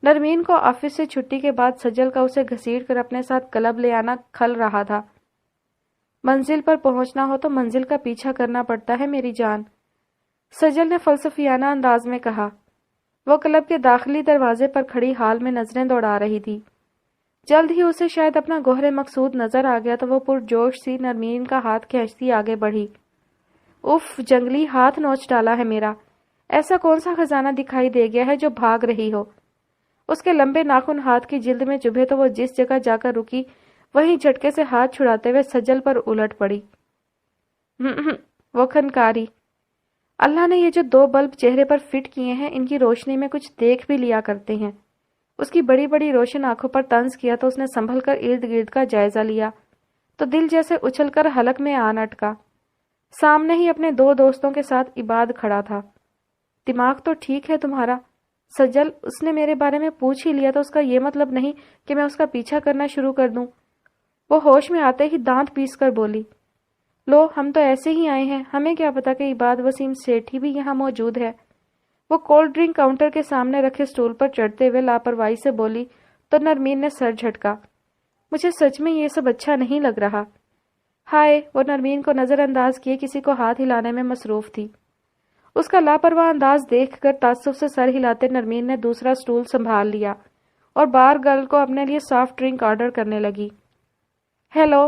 نرمین کو آفس سے چھٹی کے بعد سجل کا اسے گھسیٹ کر اپنے ساتھ کلب لے آنا کھل رہا تھا۔ منزل پر پہنچنا ہو تو منزل کا پیچھا کرنا پڑتا ہے میری جان، سجل نے فلسفیانہ انداز میں کہا۔ وہ کلب کے داخلی دروازے پر کھڑی حال میں نظریں دوڑا رہی تھی۔ جلد ہی اسے شاید اپنا گوہر مقصود نظر آ گیا تو وہ پرجوش سی نرمین کا ہاتھ کھینچتی آگے بڑھی۔ اف، جنگلی ہاتھ نوچ ڈالا ہے میرا، ایسا کون سا خزانہ دکھائی دے گیا ہے جو بھاگ رہی ہو؟ اس کے لمبے ناخن ہاتھ کی جلد میں چبھے تو وہ جس جگہ جا کر رکی وہیں جھٹکے سے ہاتھ چھڑاتے ہوئے سجل پر الٹ پڑی۔ وہ کھنکاری، اللہ نے یہ جو 2 بلب چہرے پر فٹ کیے ہیں ان کی روشنی میں کچھ دیکھ بھی لیا کرتے ہیں۔ اس کی بڑی بڑی روشن آنکھوں پر طنز کیا تو اس نے سنبھل کر ارد گرد کا جائزہ لیا تو دل جیسے اچھل کر حلق میں آن اٹکا۔ سامنے ہی اپنے 2 دوستوں کے ساتھ عباد کھڑا تھا۔ دماغ تو ٹھیک ہے تمہارا سجل، اس نے میرے بارے میں پوچھ ہی لیا تو اس کا یہ مطلب نہیں کہ میں اس کا پیچھا کرنا شروع کر دوں۔ وہ ہوش میں آتے ہی دانت پیس کر بولی، لو ہم تو ایسے ہی آئے ہیں، ہمیں کیا پتا کہ عباد وسیم سیٹھی بھی یہاں موجود ہے۔ وہ کولڈ ڈرنک کاؤنٹر کے سامنے رکھے سٹول پر چڑھتے ہوئے لاپرواہی سے بولی تو نرمین نے سر جھٹکا۔ مجھے سچ میں یہ سب اچھا نہیں لگ رہا۔ ہائے، وہ نرمین کو نظر انداز کیے کسی کو ہاتھ ہلانے میں مصروف تھی۔ اس کا لاپرواہ انداز دیکھ کر تعصب سے سر ہلاتے نرمین نے دوسرا سٹول سنبھال لیا اور بار گرل کو اپنے لیے سافٹ ڈرنک آرڈر کرنے لگی۔ ہیلو،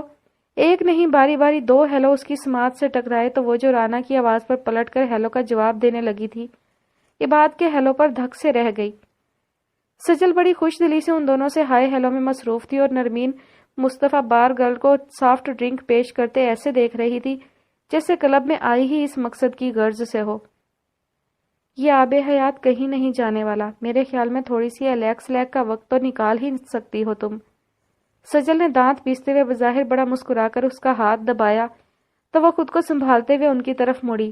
ایک نہیں باری باری 2 ہیلو اس کی سماعت سے ٹکرائے تو وہ جو رانا کی آواز پر پلٹ کر ہیلو کا جواب دینے لگی تھی، عباد کے ہیلو پر دھک سے رہ گئی۔ سجل بڑی خوش دلی سے ان دونوں سے ہائے ہیلو میں مصروف تھی اور نرمین مصطفیٰ بار گرل کو سافٹ ڈرنک پیش کرتے ایسے دیکھ رہی تھی جیسے کلب میں آئی ہی اس مقصد کی غرض سے ہو۔ یہ آب حیات کہیں نہیں جانے والا، میرے خیال میں تھوڑی سی الیکس لیک کا وقت تو نکال ہی سکتی ہو تم۔ سجل نے دانت پیستے ہوئے بظاہر بڑا مسکرا کر اس کا ہاتھ دبایا تو وہ خود کو سنبھالتے ہوئے ان کی طرف مڑی۔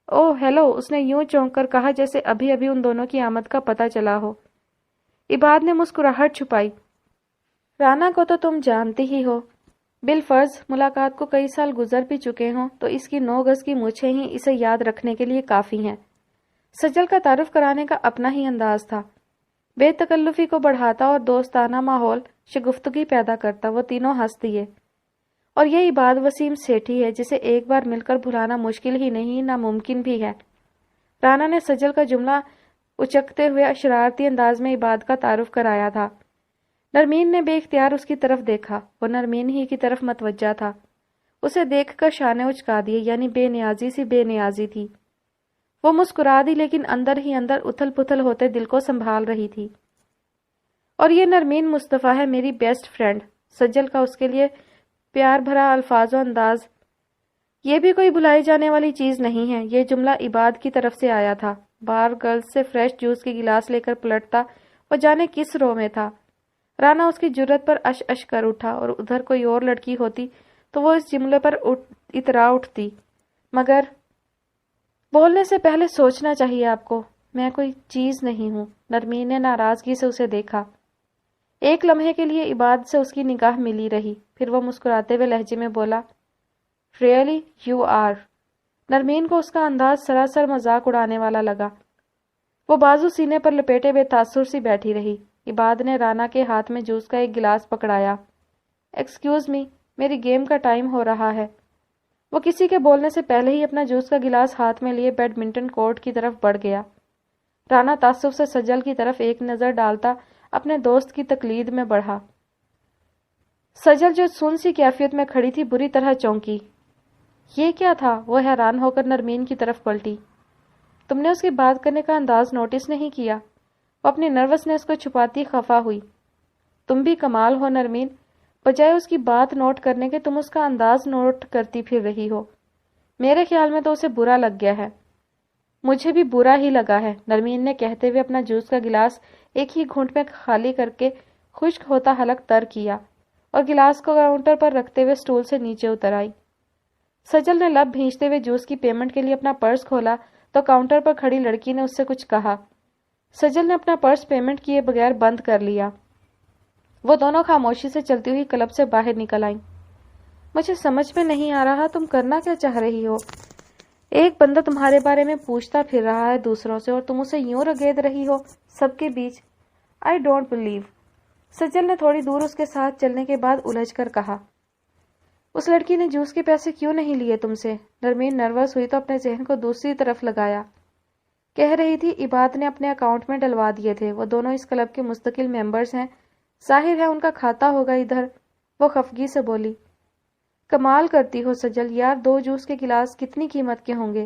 اوہ ہیلو، اس نے یوں چونک کر کہا جیسے ابھی ابھی ان دونوں کی آمد کا پتہ چلا ہو۔ عباد نے مسکراہٹ چھپائی۔ رانا کو تو تم جانتی ہی ہو، بالفرض ملاقات کو کئی سال گزر بھی چکے ہوں تو اس کی 9 گز کی مونچھیں ہی اسے یاد رکھنے کے لیے کافی ہیں۔ سجل کا تعارف کرانے کا اپنا ہی انداز تھا، بے تکلفی کو بڑھاتا اور دوستانہ ماحول شگفتگی پیدا کرتا۔ وہ تینوں ہنس دیے۔ اور یہ عباد وسیم سیٹھی ہے جسے ایک بار مل کر بھلانا مشکل ہی نہیں ناممکن بھی ہے۔ رانا نے سجل کا جملہ اچکتے ہوئے شرارتی انداز میں عباد کا تعارف کرایا تھا۔ نرمین نے بے اختیار اس کی طرف دیکھا، وہ نرمین ہی کی طرف متوجہ تھا۔ اسے دیکھ کر شانے اچکا دیے، یعنی بے نیازی سی بے نیازی تھی۔ وہ مسکرا دی لیکن اندر ہی اندر اتھل پتھل ہوتے دل کو سنبھال رہی تھی۔ اور یہ نرمین مصطفیٰ ہے، میری بیسٹ فرینڈ۔ سجل کا اس کے لیے پیار بھرا الفاظ و انداز یہ بھی کوئی بھلائی جانے والی چیز نہیں ہے۔ یہ جملہ عباد کی طرف سے آیا تھا۔ بار گرلز سے فریش جوس کی گلاس لے کر پلٹتا، وہ جانے کس رو میں تھا۔ رانا اس کی جرت پر اش اش کر اٹھا، اور ادھر کوئی اور لڑکی ہوتی تو وہ اس جملے پر اترا اٹھتی، مگر بولنے سے پہلے سوچنا چاہیے آپ کو۔ میں کوئی چیز نہیں ہوں۔ نرمین نے ناراضگی سے اسے دیکھا۔ ایک لمحے کے لیے عباد سے اس کی نگاہ ملی رہی، پھر وہ مسکراتے ہوئے لہجے میں بولا، ریئلی یو آر۔ نرمین کو اس کا انداز سراسر مذاق اڑانے والا لگا۔ وہ بازو سینے پر لپیٹے بے تاثر سی بیٹھی رہی۔ عباد نے رانا کے ہاتھ میں جوس کا ایک گلاس پکڑایا۔ ایکسکیوز می، میری گیم کا ٹائم ہو رہا ہے۔ وہ کسی کے بولنے سے پہلے ہی اپنا جوس کا گلاس ہاتھ میں لیے بیڈمنٹن کورٹ کی طرف بڑھ گیا۔ رانا تعصب سے سجل کی طرف ایک نظر ڈالتا اپنے دوست کی تقلید میں بڑھا۔ سجل جو سن سی کیفیت میں کھڑی تھی بری طرح چونکی۔ یہ کیا تھا؟ وہ حیران ہو کر نرمین کی طرف پلٹی۔ تم نے اس کی بات کرنے کا انداز نوٹس نہیں کیا؟ وہ اپنی نروسنس کو چھپاتی خفا ہوئی۔ تم بھی کمال ہو نرمین، بجائے اس کی بات نوٹ کرنے کے تم اس کا انداز نوٹ کرتی پھر رہی ہو۔ میرے خیال میں تو اسے برا لگ گیا ہے۔ مجھے بھی برا ہی لگا ہے، نرمین نے کہتے ہوئے اپنا جوس کا گلاس ایک ہی گھونٹ میں خالی کر کے خشک ہوتا حلق تر کیا، اور گلاس کو کاؤنٹر پر رکھتے ہوئے سٹول سے نیچے اتر آئی۔ سجل نے لب بھینچتے ہوئے جوس کی پیمنٹ کے لیے اپنا پرس کھولا تو کاؤنٹر پر کھڑی لڑکی نے اس سے کچھ کہا۔ سجل نے اپنا پرس پیمنٹ کیے بغیر بند کر لیا۔ وہ دونوں خاموشی سے چلتی ہوئی کلب سے باہر نکل آئیں۔ مجھے سمجھ میں نہیں آ رہا تم کرنا کیا چاہ رہی ہو؟ ایک بندہ تمہارے بارے میں پوچھتا پھر رہا ہے دوسروں سے، اور تم اسے یوں رگید رہی ہو سب کے بیچ۔ I don't believe. سجل نے تھوڑی دور اس کے ساتھ چلنے کے بعد الجھ کر کہا۔ اس لڑکی نے جوس کے پیسے کیوں نہیں لیے تم سے؟ نرمین نروس ہوئی تو اپنے ذہن کو دوسری طرف لگایا۔ کہہ رہی تھی عباد نے اپنے اکاؤنٹ میں ڈلوا دیے تھے، وہ دونوں اس کلب کے مستقل ممبرز ہیں، ظاہر ہے ان کا کھاتا ہوگا ادھر۔ وہ خفگی سے بولی۔ کمال کرتی ہو سجل یار، 2 جوس کے گلاس کتنی قیمت کے ہوں گے،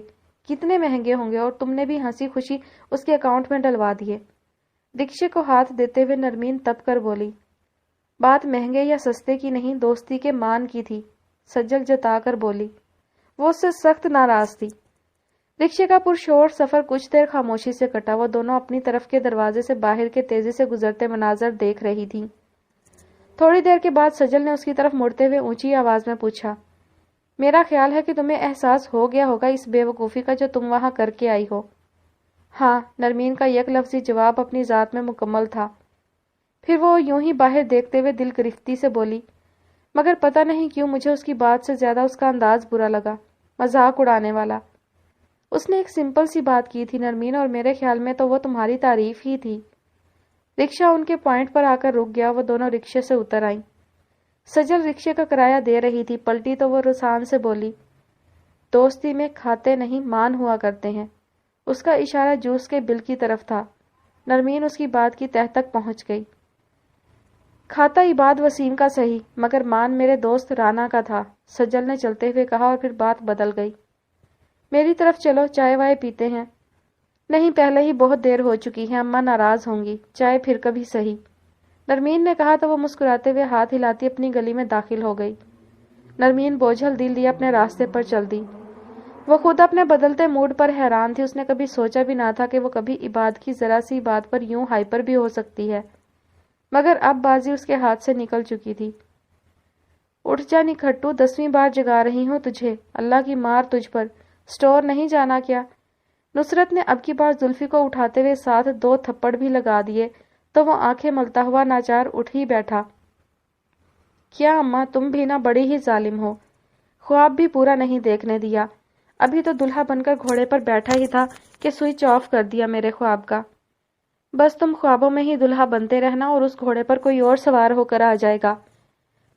کتنے مہنگے ہوں گے، اور تم نے بھی ہنسی خوشی اس کے اکاؤنٹ میں ڈلوا دیے۔ رکشے کو ہاتھ دیتے ہوئے نرمین تپ کر بولی۔ بات مہنگے یا سستے کی نہیں، دوستی کے مان کی تھی، سجل جتا کر بولی۔ وہ اس سے سخت ناراض تھی۔ رکشے کا پرشور سفر کچھ دیر خاموشی سے کٹا۔ وہ دونوں اپنی طرف کے دروازے سے باہر کے تیزی سے گزرتے مناظر دیکھ رہی تھیں۔ تھوڑی دیر کے بعد سجل نے اس کی طرف مڑتے ہوئے اونچی آواز میں پوچھا، میرا خیال ہے کہ تمہیں احساس ہو گیا ہوگا اس بے وقوفی کا جو تم وہاں کر کے آئی ہو۔ ہاں، نرمین کا یک لفظی جواب اپنی ذات میں مکمل تھا۔ پھر وہ یوں ہی باہر دیکھتے ہوئے دل گرفتی سے بولی، مگر پتہ نہیں کیوں مجھے اس کی بات سے زیادہ اس کا انداز برا لگا، مذاق اڑانے والا۔ اس نے ایک سمپل سی بات کی تھی نرمین، اور میرے خیال میں تو وہ تمہاری تعریف ہی تھی۔ رکشہ ان کے پوائنٹ پر آ کر رک گیا۔ وہ دونوں رکشے سے اتر آئیں۔ سجل رکشے کا کرایہ دے رہی تھی، پلٹی تو وہ رسان سے بولی، دوستی میں کھاتے نہیں مان ہوا کرتے ہیں۔ اس کا اشارہ جوس کے بل کی طرف تھا۔ نرمین اس کی بات کی تہہ تک پہنچ گئی۔ کھاتا عباد وسیم کا صحیح، مگر مان میرے دوست رانا کا تھا، سجل نے چلتے ہوئے کہا، اور پھر بات بدل گئی۔ میری طرف چلو، چائے وائے پیتے ہیں۔ نہیں، پہلے ہی بہت دیر ہو چکی ہے، اماں ناراض ہوں گی، چائے پھر کبھی صحیح، نرمین نے کہا تو وہ مسکراتے ہوئے ہاتھ ہلاتی اپنی گلی میں داخل ہو گئی۔ نرمین بوجھل دل لیے اپنے راستے پر چل دی۔ وہ خود اپنے بدلتے موڈ پر حیران تھی۔ اس نے کبھی سوچا بھی نہ تھا کہ وہ کبھی عباد کی ذرا سی بات پر یوں ہائپر بھی ہو سکتی ہے، مگر اب بازی اس کے ہاتھ سے نکل چکی تھی۔ اٹھ جا نکھٹو، 10ویں بار جگا رہی ہوں تجھے، اللہ کی مار تجھ پر، سٹور نہیں جانا کیا؟ نصرت نے اب کی بار زلفی کو اٹھاتے ہوئے ساتھ 2 تھپڑ بھی لگا دیے تو وہ آنکھیں ملتا ہوا ناچار اٹھ ہی بیٹھا۔ کیا اماں، تم بھی نہ بڑی ہی ظالم ہو، خواب بھی پورا نہیں دیکھنے دیا۔ ابھی تو دلہا بن کر گھوڑے پر بیٹھا ہی تھا کہ سوئچ آف کر دیا میرے خواب کا۔ بس تم خوابوں میں ہی دلہا بنتے رہنا اور اس گھوڑے پر کوئی اور سوار ہو کر آ جائے گا۔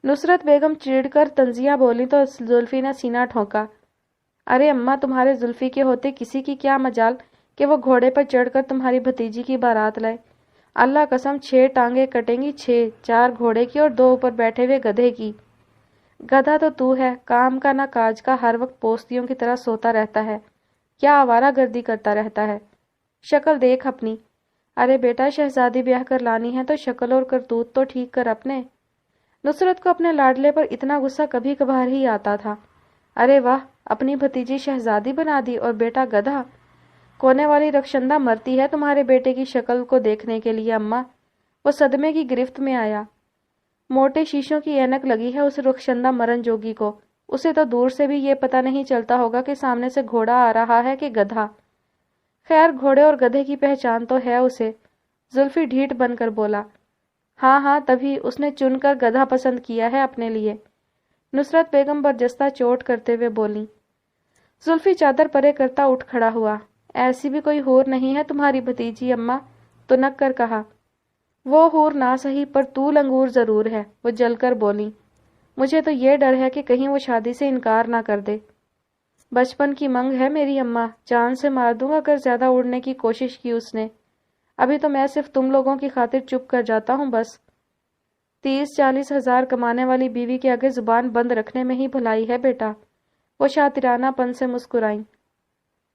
نصرت بیگم چڑ کر طنزیہ بولی تو زلفی نے سینہ ٹھونکا۔ ارے اماں، تمہارے زلفی کے ہوتے کسی کی کیا مجال کہ وہ گھوڑے پر چڑھ کر تمہاری بھتیجی کی بارات لائے۔ اللہ قسم 6 ٹانگیں کٹیں گی، 6، 4 گھوڑے کی اور 2 اوپر بیٹھے ہوئے گدھے کی۔ گدھا تو تو ہے، کام کا نہ کاج کا، ہر وقت پوستیوں کی طرح سوتا رہتا ہے، کیا آوارہ گردی کرتا رہتا ہے۔ شکل دیکھ اپنی۔ ارے بیٹا، شہزادی بیاہ کر لانی ہے تو شکل اور کرتوت تو ٹھیک کر اپنے۔ نصرت کو اپنے لاڈلے پر اتنا غصہ کبھی کبھار ہی آتا تھا، ارے واہ، اپنی بھتیجی شہزادی بنا دی اور بیٹا گدھا۔ کونے والی رخشندہ مرتی ہے تمہارے بیٹے کی شکل کو دیکھنے کے لیے اماں۔ وہ صدمے کی گرفت میں آیا۔ موٹے شیشوں کی اینک لگی ہے اس رخشندہ مرن جوگی کو، اسے تو دور سے بھی یہ پتہ نہیں چلتا ہوگا کہ سامنے سے گھوڑا آ رہا ہے کہ گدھا۔ خیر گھوڑے اور گدھے کی پہچان تو ہے اسے۔ زلفی ڈھیٹ بن کر بولا، ہاں ہاں تبھی اس نے چن کر گدھا پسند کیا ہے اپنے لیے۔ نصرت بیگم برجستہ چوٹ کرتے ہوئے بولی۔ زلفی چادر پرے کرتا اٹھ کھڑا ہوا۔ ایسی بھی کوئی حور نہیں ہے تمہاری بھتیجی اماں، تنک کر کہا۔ وہ حور نہ سہی پر تو لنگور ضرور ہے، وہ جل کر بولی۔ مجھے تو یہ ڈر ہے کہ کہیں وہ شادی سے انکار نہ کر دے۔ بچپن کی منگ ہے میری اماں، جان سے مار دوں گا اگر زیادہ اڑنے کی کوشش کی اس نے۔ ابھی تو میں صرف تم لوگوں کی خاطر چپ کر جاتا ہوں بس۔ 30-40 ہزار کمانے والی بیوی کے آگے زبان بند رکھنے میں ہی بھلائی ہے بیٹا۔ وہ شاطرانہ پن سے مسکرائیں۔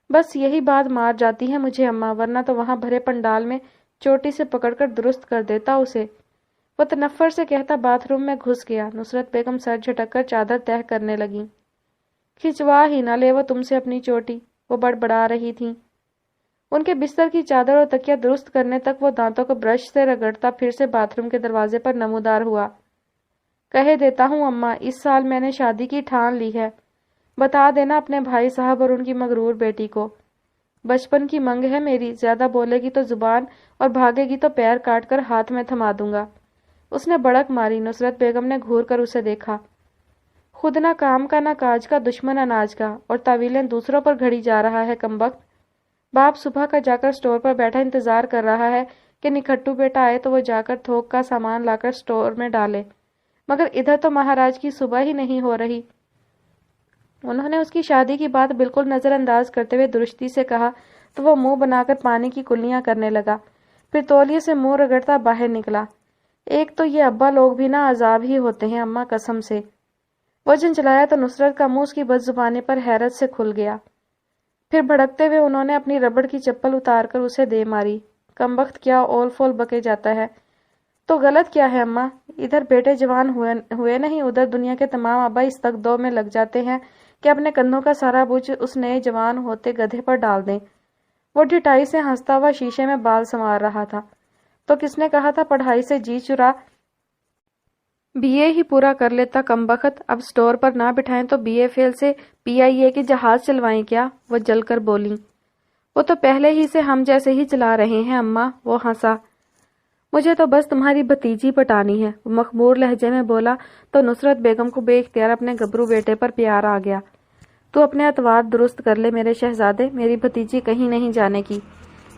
بس یہی بات مار جاتی ہے مجھے اماں، ورنہ تو وہاں بھرے پنڈال میں چوٹی سے پکڑ کر درست کر دیتا اسے۔ وہ تنفر سے کہتا باتھ روم میں گھس گیا۔ نصرت بیگم سر جھٹک کر چادر تہہ کرنے لگی۔ کھچوا ہی نہ لے وہ تم سے اپنی چوٹی، وہ بڑبڑا رہی تھیں۔ ان کے بستر کی چادر اور تکیہ درست کرنے تک وہ دانتوں کو برش سے رگڑتا پھر سے باتھ روم کے دروازے پر نمودار ہوا۔ کہے دیتا ہوں اماں، اس سال میں نے شادی کی ٹھان لی ہے۔ بتا دینا اپنے بھائی صاحب اور ان کی مغرور بیٹی کو۔ بچپن کی منگ ہے میری، زیادہ بولے گی تو زبان اور بھاگے گی تو پیر کاٹ کر ہاتھ میں تھما دوں گا۔ اس نے بڑک ماری۔ نصرت بیگم نے گھور کر اسے دیکھا۔ خود نہ کام کا نہ کاج کا، دشمن اناج کا، اور طویلیں دوسروں پر گھڑی جا رہا ہے کمبخت۔ باپ صبح کا جا کر سٹور پر بیٹھا انتظار کر رہا ہے کہ نکھٹو بیٹا آئے تو وہ جا کر تھوک کا سامان لا کر سٹور میں ڈالے، مگر ادھر تو مہاراج کی صبح ہی نہیں ہو رہی۔ انہوں نے اس کی شادی کی بات بالکل نظر انداز کرتے ہوئے درستی سے کہا تو وہ منہ بنا کر پانی کی کلیاں کرنے لگا، پھر تولیے سے منہ رگڑتا باہر نکلا۔ ایک تو یہ ابا لوگ بھی نا عذاب ہی ہوتے ہیں اماں قسم سے۔ وہ جھنجھلایا تو نصرت کا منہ اس کی بد زبانی پر حیرت سے کھل گیا۔ پھر بھڑکتے ہوئے انہوں نے اپنی ربڑ کی چپل اتار کر اسے دے ماری۔ کمبخت کیا اول فول بکے جاتا ہے۔ تو غلط کیا ہے اماں؟ ادھر بیٹے جوان ہوئے نہیں، ادھر دنیا کے تمام ابا اس تک دو میں لگ جاتے ہیں کہ اپنے کندھوں کا سارا بوجھ اس نئے جوان ہوتے گدھے پر ڈال دیں۔ وہ ڈھٹائی سے ہنستا ہوا شیشے میں بال سنوار رہا تھا۔ تو کس نے کہا تھا پڑھائی سے جی چرا؟ بی اے ہی پورا کر لیتا کمبخت، اب سٹور پر نہ بٹھائیں تو بی اے فیل سے PIA کے جہاز چلوائیں کیا؟ وہ جل کر بولیں۔ وہ تو پہلے ہی سے ہم جیسے ہی چلا رہے ہیں اماں، وہ ہنسا۔ مجھے تو بس تمہاری بھتیجی پٹانی ہے، وہ مخمور لہجے میں بولا تو نصرت بیگم کو بے اختیار اپنے گبرو بیٹے پر پیار آ گیا۔ تو اپنے اعتبار درست کر لے میرے شہزادے، میری بھتیجی کہیں نہیں جانے کی۔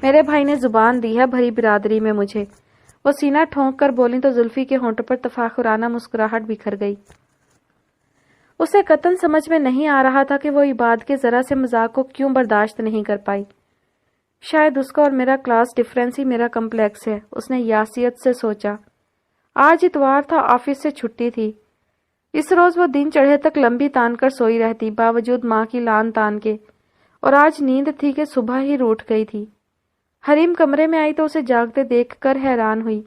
میرے بھائی نے زبان دی ہے بھری برادری میں مجھے۔ وہ سینہ ٹھونک کر بولیں تو زلفی کے ہونٹوں پر تفاخرانہ مسکراہٹ بکھر گئی۔ اسے قطعاً سمجھ میں نہیں آ رہا تھا کہ وہ عباد کے ذرا سے مذاق کو کیوں برداشت نہیں کر پائی۔ شاید اس کا اور میرا کلاس ڈفرینس ہی میرا کمپلیکس ہے، اس نے یاسیت سے سوچا۔ آج اتوار تھا، آفس سے چھٹی تھی۔ اس روز وہ دن چڑھے تک لمبی تان کر سوئی رہتی باوجود ماں کی لان تان کے، اور آج نیند تھی کہ صبح ہی روٹھ گئی تھی۔ حریم کمرے میں آئی تو اسے جاگتے دیکھ کر حیران ہوئی۔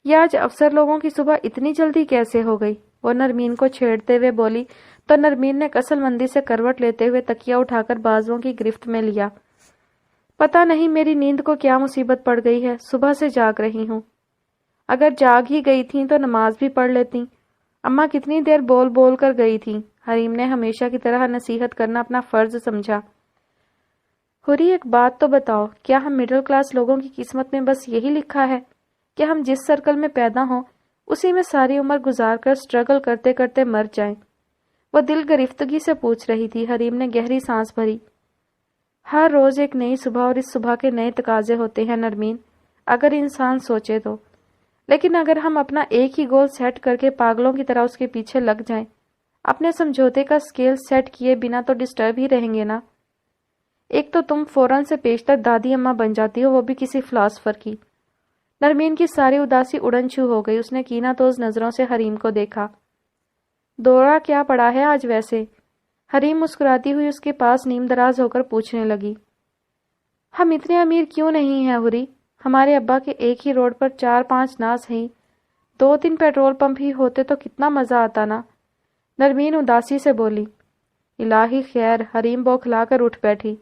یہ آج افسر لوگوں کی صبح اتنی جلدی کیسے ہو گئی؟ وہ نرمین کو چھیڑتے ہوئے بولی تو نرمین نے کسل مندی سے کروٹ لیتے ہوئے تکیہ اٹھا کر بازوؤں کی گرفت میں لیا۔ پتہ نہیں میری نیند کو کیا مصیبت پڑ گئی ہے، صبح سے جاگ رہی ہوں۔ اگر جاگ ہی گئی تھیں تو نماز بھی پڑھ لیتی۔ اماں کتنی دیر بول بول کر گئی تھی۔ حریم نے ہمیشہ کی طرح نصیحت کرنا اپنا فرض سمجھا۔ حوری ایک بات تو بتاؤ، کیا ہم مڈل کلاس لوگوں کی قسمت میں بس یہی لکھا ہے کہ ہم جس سرکل میں پیدا ہوں اسی میں ساری عمر گزار کر سٹرگل کرتے کرتے مر جائیں؟ وہ دل گرفتگی سے پوچھ رہی تھی۔ حریم نے گہری سانس بھری۔ ہر روز ایک نئی صبح اور اس صبح کے نئے تقاضے ہوتے ہیں نرمین، اگر انسان سوچے تو۔ لیکن اگر ہم اپنا ایک ہی گول سیٹ کر کے پاگلوں کی طرح اس کے پیچھے لگ جائیں، اپنے سمجھوتے کا سکیل سیٹ کیے بنا تو ڈسٹرب ہی رہیں گے نا۔ ایک تو تم فوراً سے پیشتر دادی اماں بن جاتی ہو، وہ بھی کسی فلاسفر کی۔ نرمین کی ساری اداسی اڑن چھو ہو گئی۔ اس نے کینہ توز نظروں سے حریم کو دیکھا۔ دورہ کیا پڑا ہے آج ویسے؟ حریم مسکراتی ہوئی اس کے پاس نیم دراز ہو کر پوچھنے لگی۔ ہم اتنے امیر کیوں نہیں ہیں حوری؟ ہمارے ابا کے ایک ہی روڈ پر 4-5 ناز ہیں، 2-3 پیٹرول پمپ ہی ہوتے تو کتنا مزہ آتا نا۔ نرمین اداسی سے بولی۔ الہی خیر، حریم بوکھلا کر اٹھ بیٹھی۔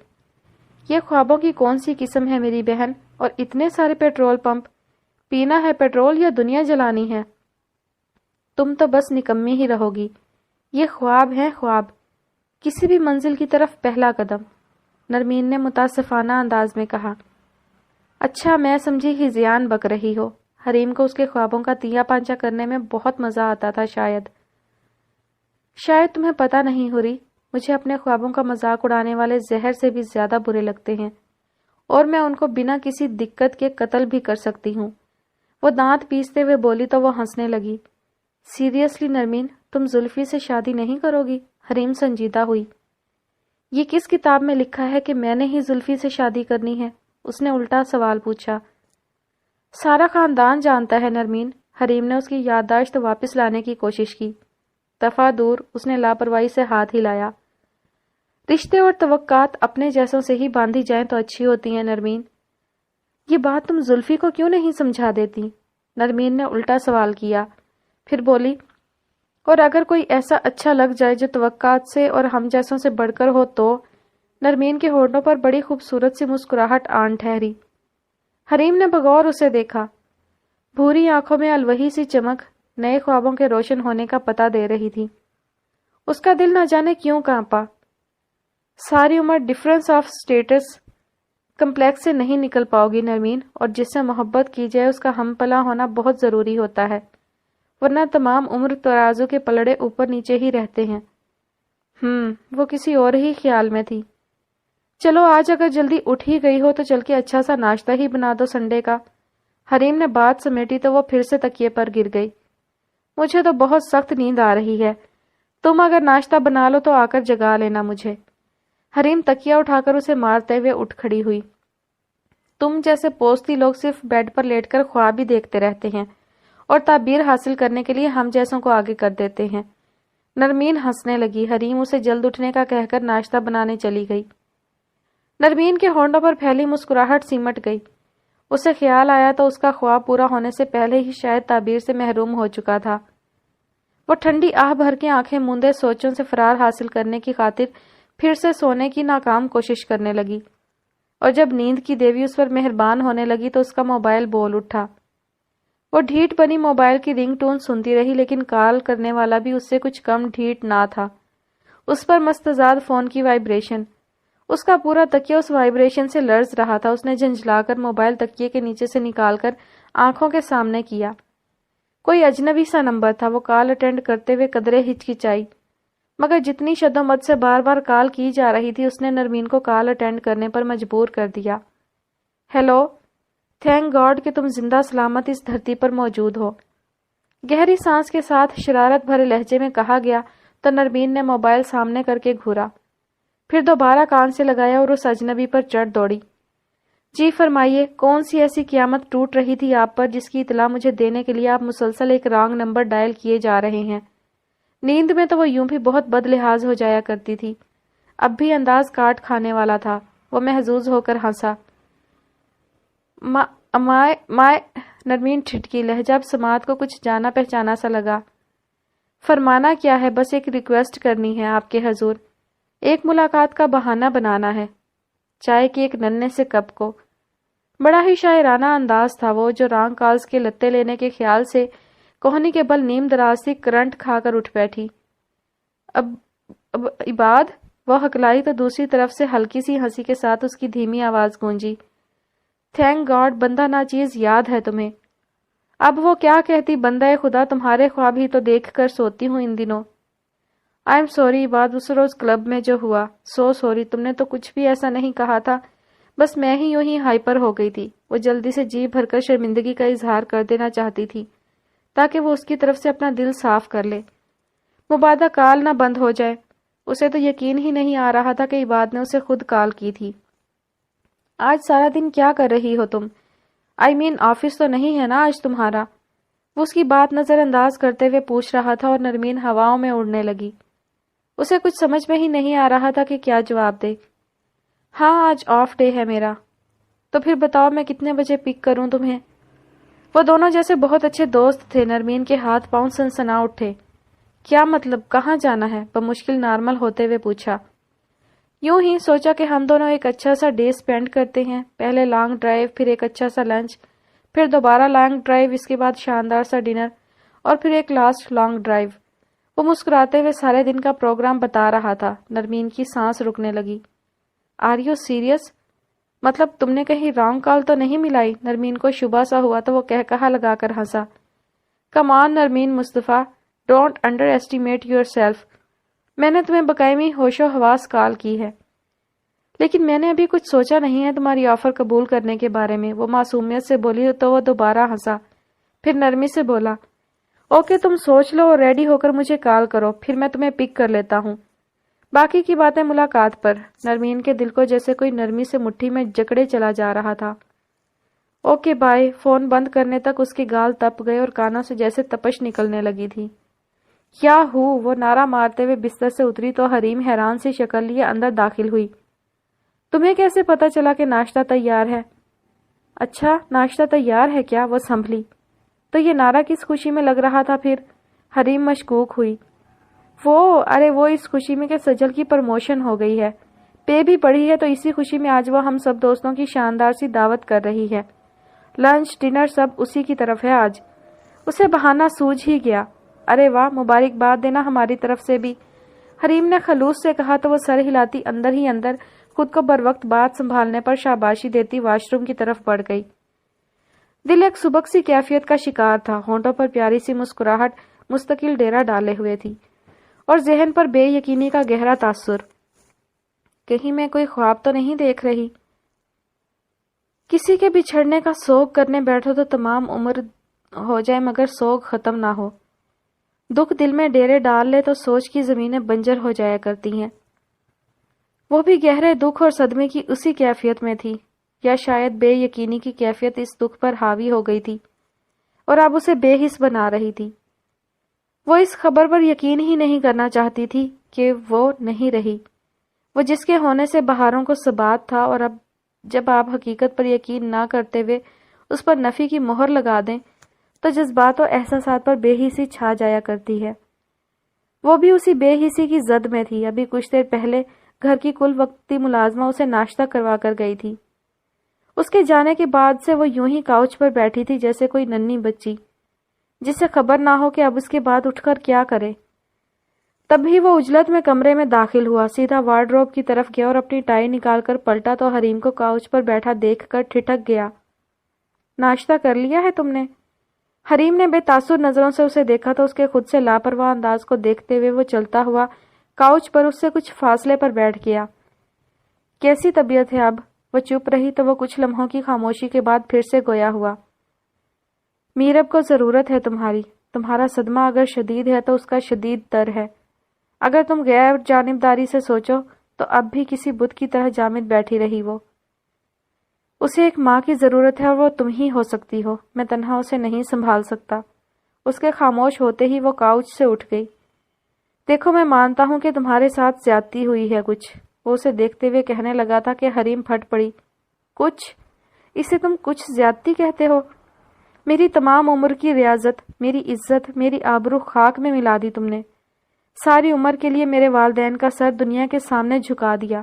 یہ خوابوں کی کون سی قسم ہے میری بہن؟ اور اتنے سارے پیٹرول پمپ، پینا ہے پیٹرول یا دنیا جلانی ہے؟ تم تو بس نکمی ہی رہو گی۔ یہ خواب ہیں، خواب، کسی بھی منزل کی طرف پہلا قدم، نرمین نے متاسفانہ انداز میں کہا۔ اچھا، میں سمجھی ہذیان بک رہی ہو۔ حریم کو اس کے خوابوں کا تیا پانچا کرنے میں بہت مزہ آتا تھا۔ شاید تمہیں پتہ نہیں ہو رہی، مجھے اپنے خوابوں کا مذاق اڑانے والے زہر سے بھی زیادہ برے لگتے ہیں، اور میں ان کو بنا کسی دقت کے قتل بھی کر سکتی ہوں۔ وہ دانت پیستے ہوئے بولی تو وہ ہنسنے لگی۔ سیریسلی نرمین، تم زلفی سے شادی نہیں کرو گی؟ حریم سنجیدہ ہوئی۔ یہ کس کتاب میں لکھا ہے کہ میں نے ہی زلفی سے شادی کرنی ہے؟ اس نے الٹا سوال پوچھا۔ سارا خاندان جانتا ہے نرمین۔ حریم نے اس کی یادداشت واپس لانے کی کوشش کی۔ دفعہ دور، اس نے لاپرواہی سے ہاتھ ہلایا۔ رشتے اور توقعات اپنے جیسوں سے ہی باندھی جائیں تو اچھی ہوتی ہیں نرمین۔ یہ بات تم زلفی کو کیوں نہیں سمجھا دیتی؟ نرمین نے الٹا سوال کیا، پھر بولی، اور اگر کوئی ایسا اچھا لگ جائے جو توقعات سے اور ہم جیسوں سے بڑھ کر ہو تو؟ نرمین کے ہونٹوں پر بڑی خوبصورت سی مسکراہٹ آن ٹھہری۔ حریم نے بغور اسے دیکھا۔ بھوری آنکھوں میں الوہی سی چمک نئے خوابوں کے روشن ہونے کا پتہ دے رہی تھی۔ اس کا دل نہ جانے کیوں کانپا۔ ساری عمر ڈفرنس آف سٹیٹس کمپلیکس سے نہیں نکل پاؤ گی نرمین، اور جس سے محبت کی جائے اس کا ہم پلا ہونا بہت ضروری ہوتا ہے، ورنہ تمام عمر ترازو کے پلڑے اوپر نیچے ہی رہتے ہیں۔ وہ کسی اور ہی خیال میں تھی۔ چلو آج اگر جلدی اٹھ ہی گئی ہو تو چل کے اچھا سا ناشتہ ہی بنا دو سنڈے کا۔ حریم نے بات سمیٹی تو وہ پھر سے تکیے پر گر گئی۔ مجھے تو بہت سخت نیند آ رہی ہے، تم اگر ناشتہ بنا لو تو آ کر جگا لینا مجھے۔ حریم تکیہ اٹھا کر اسے مارتے ہوئے اٹھ کھڑی ہوئی۔ تم جیسے پوستی لوگ صرف بیڈ پر لیٹ کر خواب ہی دیکھتے رہتے ہیں اور تعبیر حاصل کرنے کے لیے ہم جیسوں کو آگے کر دیتے ہیں۔ نرمین ہنسنے لگی۔ حریم اسے جلد اٹھنے کا کہہ کر ناشتہ بنانے چلی گئی۔ نرمین کے ہونٹوں پر پھیلی مسکراہٹ سمٹ گئی۔ اسے خیال آیا تو اس کا خواب پورا ہونے سے پہلے ہی شاید تعبیر سے محروم ہو چکا تھا۔ وہ ٹھنڈی آہ بھر کے آنکھیں موندے سوچوں سے فرار حاصل کرنے کی خاطر پھر سے سونے کی ناکام کوشش کرنے لگی، اور جب نیند کی دیوی اس پر مہربان ہونے لگی تو اس کا موبائل بول اٹھا۔ وہ ڈھیٹ بنی موبائل کی رنگ ٹون سنتی رہی، لیکن کال کرنے والا بھی اس سے کچھ کم ڈھیٹ نہ تھا۔ اس پر مستزاد فون کی وائبریشن، اس کا پورا تکیہ اس وائبریشن سے لرز رہا تھا۔ اس نے جھنجھلا کر موبائل تکیے کے نیچے سے نکال کر آنکھوں کے سامنے کیا۔ کوئی اجنبی سا نمبر تھا۔ وہ کال اٹینڈ کرتے ہوئے قدرے ہچکچائی، مگر جتنی شد و مد سے بار بار کال کی جا رہی تھی اس نے نرمین کو کال اٹینڈ کرنے پر مجبور کر دیا۔ ہیلو، تھینک گاڈ کہ تم زندہ سلامت اس دھرتی پر موجود ہو، گہری سانس کے ساتھ شرارت بھرے لہجے میں کہا گیا تو نرمین نے موبائل سامنے کر کے گھورا، پھر دوبارہ کان سے لگایا اور اس اجنبی پر چڑھ دوڑی۔ جی فرمائیے، کون سی ایسی قیامت ٹوٹ رہی تھی آپ پر جس کی اطلاع مجھے دینے کے لیے آپ مسلسل ایک رانگ نمبر ڈائل کیے جا رہے ہیں؟ نیند میں تو وہ یوں بھی بہت بد لحاظ ہو جایا کرتی تھی، اب بھی انداز کاٹ کھانے والا تھا۔ وہ محظوظ ہو کر ہنسا۔ مائے نرمین ٹھٹکی، لہجہ اب سماعت کو کچھ جانا پہچانا سا لگا۔ فرمانا کیا ہے؟ بس ایک ریکویسٹ کرنی ہے آپ کے حضور، ایک ملاقات کا بہانہ بنانا ہے، چائے کے ایک ننھے سے کپ کو۔ بڑا ہی شاعرانہ انداز تھا وہ، جو رانگ کالز کے لتے لینے کے خیال سے کوہنی کے بل نیم دراز سی کرنٹ کھا کر اٹھ بیٹھی۔ اب عباد، وہ ہکلائی تو دوسری طرف سے ہلکی سی ہنسی کے ساتھ اس کی دھیمی آواز گونجی۔ تھینک گاڈ، بندہ ناچیز یاد ہے تمہیں۔ اب وہ کیا کہتی، بندہ خدا تمہارے خواب ہی تو دیکھ کر سوتی ہوں ان دنوں۔ آئی ایم سوری عباد، اس روز کلب میں جو ہوا، سو سوری، تم نے تو کچھ بھی ایسا نہیں کہا تھا، بس میں ہی یوں ہی ہائپر ہو گئی تھی۔ وہ جلدی سے جی بھر کر شرمندگی کا اظہار کر دینا چاہتی تھی تاکہ وہ اس کی طرف سے اپنا دل صاف کر لے، مبادہ کال نہ بند ہو جائے۔ اسے تو یقین ہی نہیں آ رہا تھا کہ عباد نے اسے خود کال کی تھی۔ آج سارا دن کیا کر رہی ہو تم؟ آفس تو نہیں ہے نا آج تمہارا؟ وہ اس کی بات نظر انداز کرتے ہوئے پوچھ رہا تھا، اور نرمین ہواؤں میں اڑنے لگی۔ اسے کچھ سمجھ میں ہی نہیں آ رہا تھا کہ کیا جواب دے۔ ہاں آج آف ڈے ہے میرا۔ تو پھر بتاؤ میں کتنے بجے پک کروں تمہیں؟ وہ دونوں جیسے بہت اچھے دوست تھے۔ نرمین کے ہاتھ پاؤں سنسنا اٹھے۔ کیا مطلب؟ کہاں جانا ہے؟ بمشکل نارمل ہوتے ہوئے پوچھا۔ یوں ہی سوچا کہ ہم دونوں ایک اچھا سا ڈے سپینڈ کرتے ہیں، پہلے لانگ ڈرائیو، پھر ایک اچھا سا لنچ، پھر دوبارہ لانگ ڈرائیو، اس کے بعد شاندار سا ڈنر، اور پھر ایک لاسٹ لانگ ڈرائیو۔ وہ مسکراتے ہوئے سارے دن کا پروگرام بتا رہا تھا۔ نرمین کی سانس رکنے لگی۔ Are you serious? مطلب تم نے کہیں رانگ کال تو نہیں ملائی؟ نرمین کو شبہ سا ہوا تو وہ کہا لگا کر ہنسا۔ Come on Nermeen Mustafa, don't underestimate yourself. میں نے تمہیں بقائمی ہوش و حواس کال کی ہے، لیکن میں نے ابھی کچھ سوچا نہیں ہے تمہاری آفر قبول کرنے کے بارے میں۔ وہ معصومیت سے بولی تو وہ دوبارہ ہنسا، پھر نرمی سے بولا، اوکے تم سوچ لو اور ریڈی ہو کر مجھے کال کرو، پھر میں تمہیں پک کر لیتا ہوں۔ باقی کی باتیں ملاقات پر۔ نرمین کے دل کو جیسے کوئی نرمی سے مٹھی میں جکڑے چلا جا رہا تھا۔ Okay bye. فون بند کرنے تک اس کے گال تپ گئے اور کانوں سے جیسے تپش نکلنے لگی تھی۔ کیا ہو؟ وہ نعرہ مارتے ہوئے بستر سے اتری تو حریم حیران سی شکل لیے اندر داخل ہوئی۔ تمہیں کیسے پتا چلا کہ ناشتہ تیار ہے؟ اچھا ناشتہ تیار ہے کیا؟ وہ سنبھلی۔ تو یہ نعرہ کس خوشی میں لگ رہا تھا پھر؟ حریم مشکوک ہوئی۔ وہ اس خوشی میں کہ سجل کی پروموشن ہو گئی ہے، پے بھی پڑھی ہے، تو اسی خوشی میں آج وہ ہم سب دوستوں کی شاندار سی دعوت کر رہی ہے۔ لنچ ڈنر سب اسی کی طرف ہے آج۔ اسے بہانہ سوجھ ہی گیا۔ ارے واہ، مبارکباد دینا ہماری طرف سے بھی۔ حریم نے خلوص سے کہا تو وہ سر ہلاتی اندر ہی اندر خود کو بروقت بات سنبھالنے پر شاباشی دیتی واش روم کی طرف بڑھ گئی۔ دل ایک سبک سی کیفیت کا شکار تھا، ہونٹوں پر پیاری سی مسکراہٹ مستقل ڈیرا ڈالے ہوئے تھی، اور ذہن پر بے یقینی کا گہرا تاثر۔ کہیں میں کوئی خواب تو نہیں دیکھ رہی؟ کسی کے بچھڑنے کا سوگ کرنے بیٹھو تو تمام عمر ہو جائے مگر سوگ ختم نہ ہو۔ دکھ دل میں ڈیرے ڈال لے تو سوچ کی زمینیں بنجر ہو جایا کرتی ہیں۔ وہ بھی گہرے دکھ اور صدمے کی اسی کیفیت میں تھی، یا شاید بے یقینی کی کیفیت اس دکھ پر حاوی ہو گئی تھی اور اب اسے بے حس بنا رہی تھی۔ وہ اس خبر پر یقین ہی نہیں کرنا چاہتی تھی کہ وہ نہیں رہی، وہ جس کے ہونے سے بہاروں کو ثبات تھا، اور اب جب آپ حقیقت پر یقین نہ کرتے ہوئے اس پر نفی کی مہر لگا دیں تو جذبات و احساسات پر بے حسی چھا جایا کرتی ہے۔ وہ بھی اسی بے حسی کی زد میں تھی۔ ابھی کچھ دیر پہلے گھر کی کل وقتی ملازمہ اسے ناشتہ کروا کر گئی تھی۔ اس کے جانے کے بعد سے وہ یوں ہی کاؤچ پر بیٹھی تھی جیسے کوئی ننھی بچی جسے خبر نہ ہو کہ اب اس کے بعد اٹھ کر کیا کرے۔ تبھی وہ عجلت میں کمرے میں داخل ہوا، سیدھا وارڈروب کی طرف گیا اور اپنی ٹائی نکال کر پلٹا تو حریم کو کاؤچ پر بیٹھا دیکھ کر ٹھٹک گیا۔ ناشتہ کر لیا ہے تم نے؟ حریم نے بے تاثر نظروں سے اسے دیکھا تو اس کے خود سے لاپرواہ انداز کو دیکھتے ہوئے وہ چلتا ہوا کاؤچ پر اس سے کچھ فاصلے پر بیٹھ گیا۔ کیسی طبیعت ہے اب؟ وہ چپ رہی تو وہ کچھ لمحوں کی خاموشی کے بعد پھر سے گویا ہوا۔ میرب کو ضرورت ہے تمہاری۔ تمہارا صدمہ اگر شدید ہے تو اس کا شدید تر ہے۔ اگر تم غیر جانبداری سے سوچو تو اب بھی کسی بت کی طرح جامد بیٹھی رہی وہ۔ اسے ایک ماں کی ضرورت ہے اور وہ تم ہی ہو سکتی ہو۔ میں تنہا اسے نہیں سنبھال سکتا۔ اس کے خاموش ہوتے ہی وہ کاؤچ سے اٹھ گئی۔ دیکھو میں مانتا ہوں کہ تمہارے ساتھ زیادتی ہوئی ہے کچھ، وہ اسے دیکھتے ہوئے کہنے لگا تھا کہ حریم پھٹ پڑی۔ کچھ؟ اسے تم کچھ زیادتی کہتے ہو؟ میری تمام عمر کی ریاضت، میری عزت، میری آبرو خاک میں ملا دی تم نے۔ ساری عمر کے لیے میرے والدین کا سر دنیا کے سامنے جھکا دیا،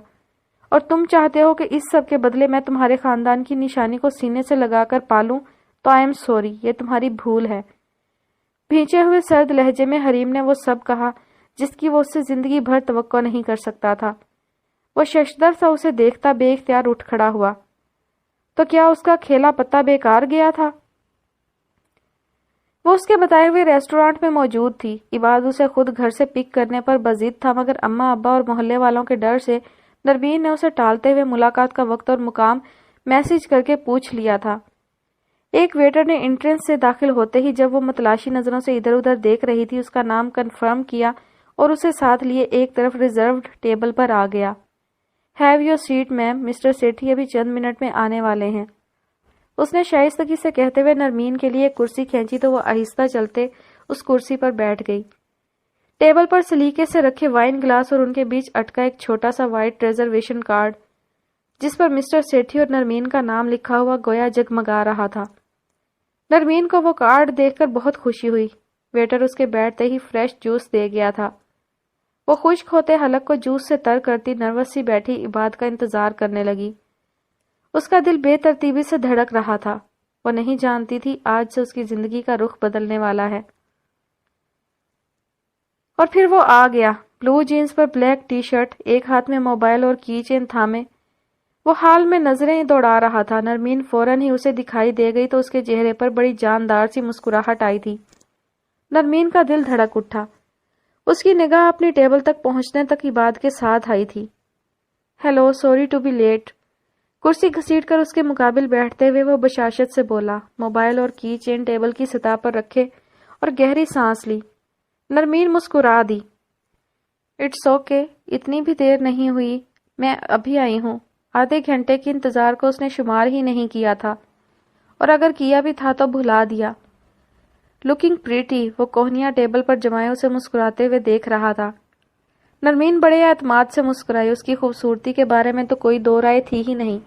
اور تم چاہتے ہو کہ اس سب کے بدلے میں تمہارے خاندان کی نشانی کو سینے سے لگا کر پالوں تو آئی ایم سوری، یہ تمہاری بھول ہے۔ بھینچے ہوئے سرد لہجے میں حریم نے وہ سب کہا جس کی وہ اس سے زندگی بھر توقع نہیں کر سکتا تھا۔ وہ ششدر سا اسے دیکھتا بے اختیار اٹھ کھڑا ہوا۔ تو کیا اس کا کھیلا پتا بیکار گیا تھا؟ وہ اس کے بتائے ہوئے ریسٹورانٹ میں موجود تھی۔ عباد اسے خود گھر سے پک کرنے پر بضد تھا، مگر اماں ابا اور محلے والوں کے ڈر سے نرمین نے اسے ٹالتے ہوئے ملاقات کا وقت اور مقام میسج کر کے پوچھ لیا تھا۔ ایک ویٹر نے انٹرنس سے داخل ہوتے ہی جب وہ متلاشی نظروں سے ادھر ادھر دیکھ رہی تھی اس کا نام کنفرم کیا اور اسے ساتھ لیے ایک طرف ریزروڈ ٹیبل پر آ گیا۔ Have your seat ma'am, mister Sethi ابھی چند منٹ میں آنے والے ہیں۔ اس نے شائستگی سے کہتے ہوئے نرمین کے لیے ایک کرسی کھینچی تو وہ آہستہ چلتے اس کرسی پر بیٹھ گئی۔ ٹیبل پر سلیقے سے رکھے وائن گلاس اور ان کے بیچ اٹکا ایک چھوٹا سا وائٹ ریزرویشن کارڈ جس پر مسٹر سیٹھی اور نرمین کا نام لکھا ہوا گویا جگمگا رہا تھا۔ نرمین کو وہ کارڈ دیکھ کر بہت خوشی ہوئی۔ ویٹر اس کے بیٹھتے ہی فریش جوس دے گیا تھا۔ وہ خشک ہوتے حلق کو جوس سے تر کرتی نروس سی بیٹھی عباد کا انتظار کرنے لگی۔ اس کا دل بے ترتیبی سے دھڑک رہا تھا۔ وہ نہیں جانتی تھی آج سے اس کی زندگی کا رخ بدلنے والا ہے۔ اور پھر وہ آ گیا، بلو جینز پر بلیک ٹی شرٹ، ایک ہاتھ میں موبائل اور کی چین تھامے وہ حال میں نظریں دوڑا رہا تھا۔ نرمین فوراً ہی اسے دکھائی دے گئی تو اس کے چہرے پر بڑی جاندار سی مسکراہٹ آئی تھی۔ نرمین کا دل دھڑک اٹھا۔ اس کی نگاہ اپنی ٹیبل تک پہنچنے تک عباد کے ساتھ آئی تھی۔ Hello, sorry to be late. کرسی گھسیٹ کر اس کے مقابل بیٹھتے ہوئے وہ بشاشت سے بولا، موبائل اور کی چین ٹیبل کی سطح پر رکھے اور گہری سانس لی۔ نرمین مسکرا دی۔ اٹس اوکے، اتنی بھی دیر نہیں ہوئی، میں ابھی آئی ہوں۔ آدھے گھنٹے کے انتظار کو اس نے شمار ہی نہیں کیا تھا، اور اگر کیا بھی تھا تو بھلا دیا۔ لکنگ پریٹی، وہ کوہنیاں ٹیبل پر جمائے اسے مسکراتے ہوئے دیکھ رہا تھا۔ نرمین بڑے اعتماد سے مسکرائی۔ اس کی خوبصورتی کے بارے میں تو کوئی دو رائے تھی ہی نہیں،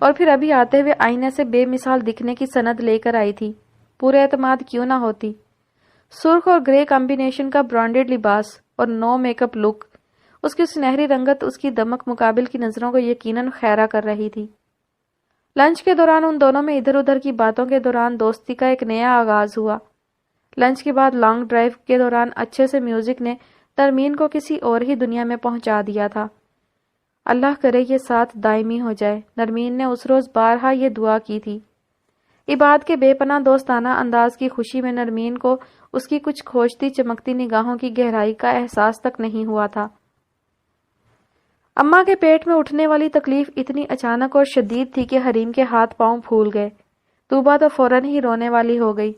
اور پھر ابھی آتے ہوئے آئینے سے بے مثال دکھنے کی سند لے کر آئی تھی۔ پورے اعتماد کیوں نہ ہوتی۔ سرخ اور گرے کمبینیشن کا برانڈڈ لباس اور نو میک اپ لک، اس کی سنہری رنگت اس کی دمک مقابل کی نظروں کو یقیناً خیرہ کر رہی تھی۔ لنچ کے دوران ان دونوں میں ادھر ادھر کی باتوں کے دوران دوستی کا ایک نیا آغاز ہوا۔ لنچ کے بعد لانگ ڈرائیو کے دوران اچھے سے میوزک نے نرمین کو کسی اور ہی دنیا میں پہنچا دیا تھا۔ اللہ کرے یہ ساتھ دائمی ہو جائے، نرمین نے اس روز بارہا یہ دعا کی تھی۔ عباد کے بے پناہ دوستانہ انداز کی خوشی میں نرمین کو اس کی کچھ کھوجتی چمکتی نگاہوں کی گہرائی کا احساس تک نہیں ہوا تھا۔ اماں کے پیٹ میں اٹھنے والی تکلیف اتنی اچانک اور شدید تھی کہ حریم کے ہاتھ پاؤں پھول گئے۔ طوبہ تو فوراً ہی رونے والی ہو گئی۔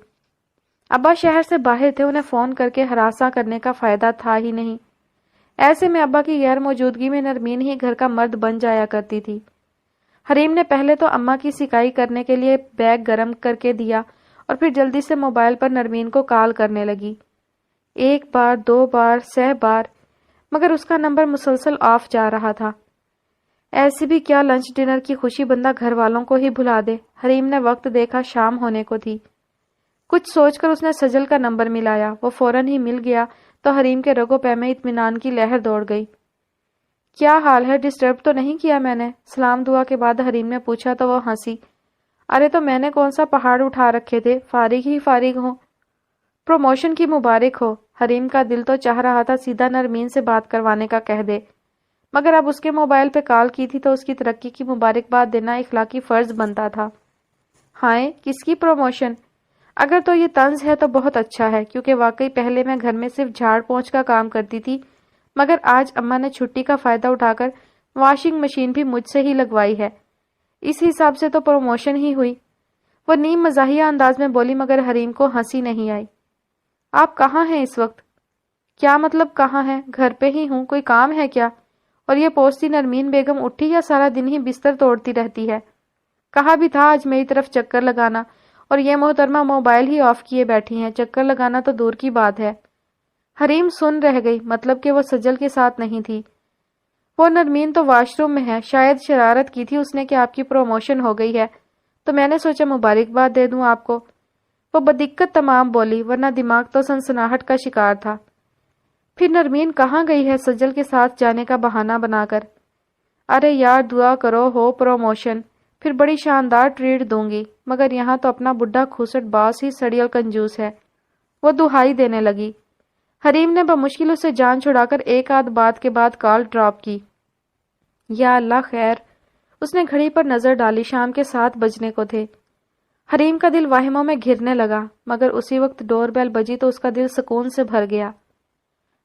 ابا شہر سے باہر تھے، انہیں فون کر کے ہراساں کرنے کا فائدہ تھا ہی نہیں۔ ایسے میں ابا کی غیر موجودگی میں نرمین ہی گھر کا مرد بن جایا کرتی تھی۔ حریم نے پہلے تو اماں کی سکائی کرنے کے لیے بیگ گرم کر کے دیا اور پھر جلدی سے موبائل پر نرمین کو کال کرنے لگی۔ ایک بار، دو بار، 100 بار، مگر اس کا نمبر مسلسل آف جا رہا تھا۔ ایسی بھی کیا لنچ ڈنر کی خوشی بندہ گھر والوں کو ہی بھلا دے۔ حریم نے وقت دیکھا، شام ہونے کو تھی۔ کچھ سوچ کر اس نے سجل کا نمبر ملایا۔ وہ فوراً ہی مل گیا تو حریم کے رگوں پہ میں اطمینان کی لہر دوڑ گئی۔ کیا حال ہے، ڈسٹرب تو نہیں کیا میں نے؟ سلام دعا کے بعد حریم نے پوچھا تو وہ ہنسی۔ ارے تو میں نے کون سا پہاڑ اٹھا رکھے تھے، فارغ ہی فارغ ہوں۔ پروموشن کی مبارک ہو۔ حریم کا دل تو چاہ رہا تھا سیدھا نرمین سے بات کروانے کا کہہ دے، مگر اب اس کے موبائل پہ کال کی تھی تو اس کی ترقی کی مبارکباد دینا اخلاقی فرض بنتا تھا۔ ہائے، کس کی پروموشن؟ اگر تو یہ طنز ہے تو بہت اچھا ہے، کیونکہ واقعی پہلے میں گھر میں صرف جھاڑ پونچھ کا کام کرتی تھی، مگر آج اماں نے چھٹی کا فائدہ اٹھا کر واشنگ مشین بھی مجھ سے ہی لگوائی ہے۔ اس حساب سے تو پروموشن ہی ہوئی۔ وہ نیم مزاحیہ انداز میں بولی، مگر حریم کو ہنسی نہیں آئی۔ آپ کہاں ہیں اس وقت؟ کیا مطلب کہاں ہیں؟ گھر پہ ہی ہوں، کوئی کام ہے کیا؟ اور یہ پوچھتی نرمین بیگم اٹھی یا سارا دن ہی بستر توڑتی رہتی ہے؟ کہا بھی تھا آج میری طرف چکر لگانا، اور یہ محترمہ موبائل ہی آف کیے بیٹھی ہیں، چکر لگانا تو دور کی بات ہے۔ حریم سن رہ گئی، مطلب کہ وہ سجل کے ساتھ نہیں تھی۔ وہ نرمین تو واش روم میں ہے، شاید شرارت کی تھی اس نے کہ آپ کی پروموشن ہو گئی ہے، تو میں نے سوچا مبارکباد دے دوں آپ کو۔ وہ بدقت تمام بولی، ورنہ دماغ تو سنسناہٹ کا شکار تھا۔ پھر نرمین کہاں گئی ہے سجل کے ساتھ جانے کا بہانہ بنا کر؟ ارے یار دعا کرو ہو پروموشن، پھر بڑی شاندار ٹریٹ دوں گی، مگر یہاں تو اپنا بڈھا کھوسٹ باس ہی سڑیل کنجوس ہے۔ وہ دہائی دینے لگی۔ حریم نے بمشکل اسے جان چھڑا کر ایک آدھ بات کے بعد کال ڈراپ کی۔ یا اللہ خیر، اس نے گھڑی پر نظر ڈالی، شام کے 7 بجنے کو تھے۔ حریم کا دل واہموں میں گھرنے لگا، مگر اسی وقت ڈور بیل بجی تو اس کا دل سکون سے بھر گیا۔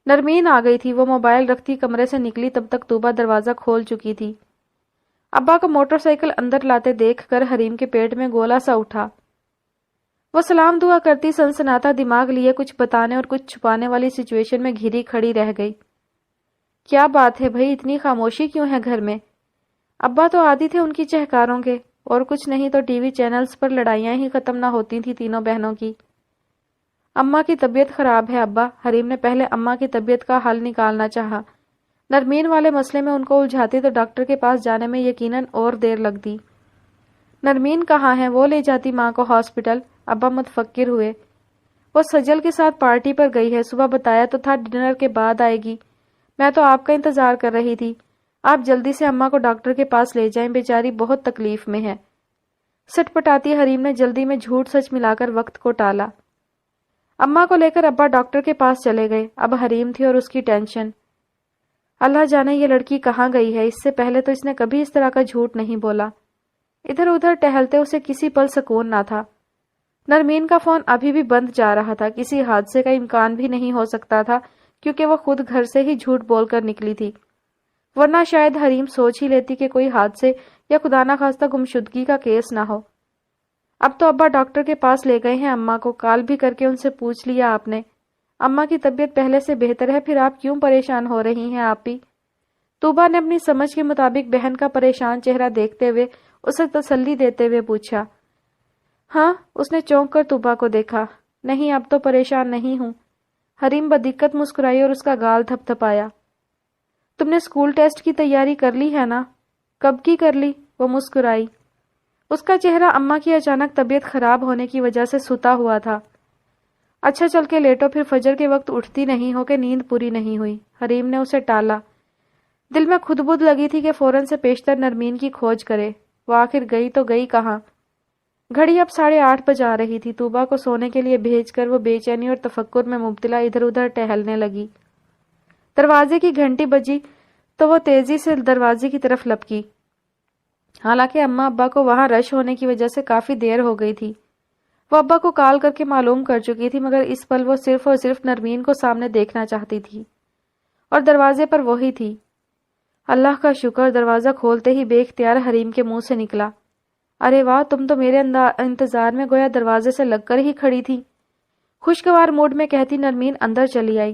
نرمین آ گئی تھی۔ وہ موبائل رکھتی کمرے سے نکلی تب تک طوبہ دروازہ کھول چکی تھی۔ ابا کو موٹر سائیکل اندر لاتے دیکھ کر حریم کے پیٹ میں گولا سا اٹھا۔ وہ سلام دعا کرتی سنسناتا دماغ لیے کچھ بتانے اور کچھ چھپانے والی سچویشن میں گھری کھڑی رہ گئی۔ کیا بات ہے بھائی، اتنی خاموشی کیوں ہے گھر میں؟ ابا تو عادی تھے ان کی چہکاروں کے، اور کچھ نہیں تو ٹی وی چینلز پر لڑائیاں ہی ختم نہ ہوتی تھی تینوں بہنوں کی۔ اماں کی طبیعت خراب ہے ابا۔ حریم نے پہلے اماں کی طبیعت کا حل نکالنا چاہا۔ نرمین والے مسئلے میں ان کو الجھاتی تو ڈاکٹر کے پاس جانے میں یقیناً اور دیر لگتی۔ نرمین کہاں ہے؟ وہ لے جاتی ماں کو ہاسپٹل۔ ابا متفکر ہوئے۔ وہ سجل کے ساتھ پارٹی پر گئی ہے، صبح بتایا تو تھا ڈنر کے بعد آئے گی۔ میں تو آپ کا انتظار کر رہی تھی۔ آپ جلدی سے اماں کو ڈاکٹر کے پاس لے جائیں، بیچاری بہت تکلیف میں ہے۔ سٹ پٹاتی حریم نے جلدی میں جھوٹ سچ ملا کر وقت کو ٹالا۔ اماں کو لے کر ابا ڈاکٹر کے پاس چلے گئے۔ اب حریم تھی اور اس کی ٹینشن۔ اللہ جانے یہ لڑکی کہاں گئی ہے، اس سے پہلے تو اس نے کبھی اس طرح کا جھوٹ نہیں بولا۔ ادھر ادھر ٹہلتے اسے کسی پل سکون نہ تھا۔ نرمین کا فون ابھی بھی بند جا رہا تھا، کسی حادثے کا امکان بھی نہیں ہو سکتا تھا کیونکہ وہ خود گھر سے ہی جھوٹ بول کر نکلی تھی، ورنہ شاید حریم سوچ ہی لیتی کہ کوئی حادثے یا خدا نہ خواستہ گمشدگی کا کیس نہ ہو۔ اب تو ابا ڈاکٹر کے پاس لے گئے ہیں اماں کو، کال بھی کر کے ان سے پوچھ لیا آپ نے۔ اماں کی طبیعت پہلے سے بہتر ہے، پھر آپ کیوں پریشان ہو رہی ہیں آپ بھی؟ طوبا نے اپنی سمجھ کے مطابق بہن کا پریشان چہرہ دیکھتے ہوئے اسے تسلی دیتے ہوئے پوچھا۔ ہاں، اس نے چونک کر طوبا کو دیکھا۔ نہیں، اب تو پریشان نہیں ہوں۔ حریم بدقت مسکرائی اور اس کا گال تھپ تھپایا۔ تم نے اسکول ٹیسٹ کی تیاری کر لی ہے نا؟ کب کی کر لی؟ وہ مسکرائی۔ اس کا چہرہ اماں کی اچانک طبیعت خراب ہونے کی وجہ سے ستا ہوا تھا۔ اچھا چل کے لیٹو، پھر فجر کے وقت اٹھتی نہیں ہو کہ نیند پوری نہیں ہوئی۔ حریم نے اسے ٹالا۔ دل میں خود بدھ لگی تھی کہ فوراً سے پیشتر نرمین کی کھوج کرے۔ وہ آخر گئی تو گئی کہاں؟ گھڑی اب 8:30 بجا رہی تھی۔ طوبا کو سونے کے لیے بھیج کر وہ بے چینی اور تفکر میں مبتلا ادھر ادھر ٹہلنے لگی۔ دروازے کی گھنٹی بجی تو وہ تیزی سے دروازے کی طرف لپکی۔ حالانکہ اماں ابا کو وہاں رش ہونے کی وجہ سے کافی دیر ہو گئی تھی۔ وہ ابا کو کال کر کے معلوم کر چکی تھی، مگر اس پل وہ صرف اور صرف نرمین کو سامنے دیکھنا چاہتی تھی، اور دروازے پر وہی تھی۔ اللہ کا شکر، دروازہ کھولتے ہی بے اختیار حریم کے منہ سے نکلا، ارے واہ، تم تو میرے انتظار میں گویا دروازے سے لگ کر ہی کھڑی تھی۔ خوشگوار موڈ میں کہتی نرمین اندر چلی آئی۔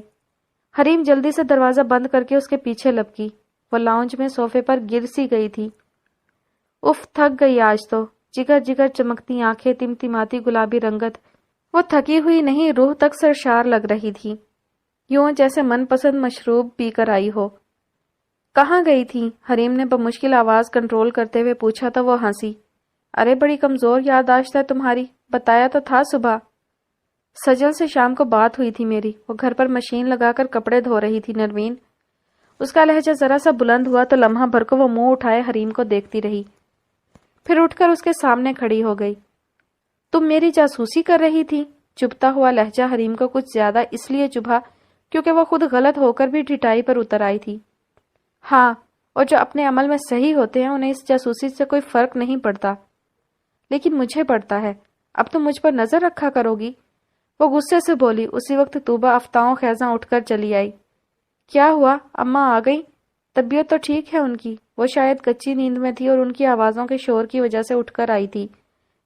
حریم جلدی سے دروازہ بند کر کے اس کے پیچھے لپکی۔ وہ لاؤنج میں صوفے پر گر سی گئی تھی۔ اف، تھک گئی آج تو۔ جگر جگر چمکتی آنکھیں، تمتماتی گلابی رنگت، وہ تھکی ہوئی نہیں، روح تک سرشار لگ رہی تھی، یوں جیسے من پسند مشروب پی کر آئی ہو۔ کہاں گئی تھی؟ حریم نے بمشکل آواز کنٹرول کرتے ہوئے پوچھا تو وہ ہنسی۔ ارے بڑی کمزور یادداشت ہے تمہاری، بتایا تو تھا صبح۔ سجل سے شام کو بات ہوئی تھی میری، وہ گھر پر مشین لگا کر کپڑے دھو رہی تھی نرمین۔ اس کا لہجہ ذرا سا بلند ہوا تو لمحہ بھر کو وہ منہ اٹھائے حریم کو دیکھتی رہی، پھر اٹھ کر اس کے سامنے کھڑی ہو گئی۔ تم میری جاسوسی کر رہی تھی؟ چبھتا ہوا لہجہ حریم کو کچھ زیادہ اس لیے چبھا کیونکہ وہ خود غلط ہو کر بھی ڈٹائی پر اتر آئی تھی۔ ہاں، اور جو اپنے عمل میں صحیح ہوتے ہیں انہیں اس جاسوسی سے کوئی فرق نہیں پڑتا، لیکن مجھے پڑتا ہے۔ اب تم مجھ پر نظر رکھا کرو گی؟ وہ غصے سے بولی۔ اسی وقت طوبا افتاؤں خیزاں اٹھ کر چلی آئی۔ کیا ہوا؟ اماں آ گئی؟ طبیعت تو ٹھیک ہے ان کی؟ وہ شاید کچی نیند میں تھی اور ان کی آوازوں کے شور کی وجہ سے اٹھ کر آئی تھی،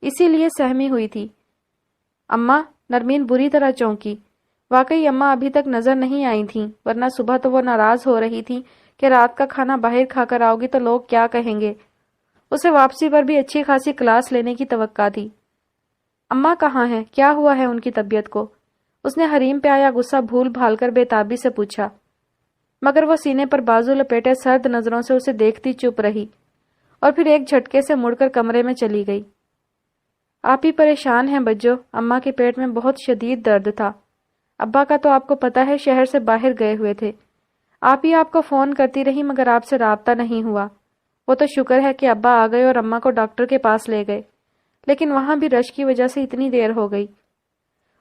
اسی لیے سہمی ہوئی تھی۔ اماں؟ نرمین بری طرح چونکی۔ واقعی اماں ابھی تک نظر نہیں آئی تھیں، ورنہ صبح تو وہ ناراض ہو رہی تھی کہ رات کا کھانا باہر کھا کر آؤ گی تو لوگ کیا کہیں گے۔ اسے واپسی پر بھی اچھی خاصی کلاس لینے کی توقع تھی۔ اماں کہاں ہیں؟ کیا ہوا ہے ان کی طبیعت کو؟ اس نے حریم پہ آیا غصہ بھول بھال کر بے تابی سے پوچھا، مگر وہ سینے پر بازو لپیٹے سرد نظروں سے اسے دیکھتی چپ رہی، اور پھر ایک جھٹکے سے مڑ کر کمرے میں چلی گئی۔ آپ ہی پریشان ہیں بجو، اماں کے پیٹ میں بہت شدید درد تھا۔ ابا کا تو آپ کو پتہ ہے شہر سے باہر گئے ہوئے تھے، آپ ہی آپ کو فون کرتی رہی مگر آپ سے رابطہ نہیں ہوا۔ وہ تو شکر ہے کہ ابا آ گئے اور اماں کو ڈاکٹر کے پاس لے گئے، لیکن وہاں بھی رش کی وجہ سے اتنی دیر ہو گئی۔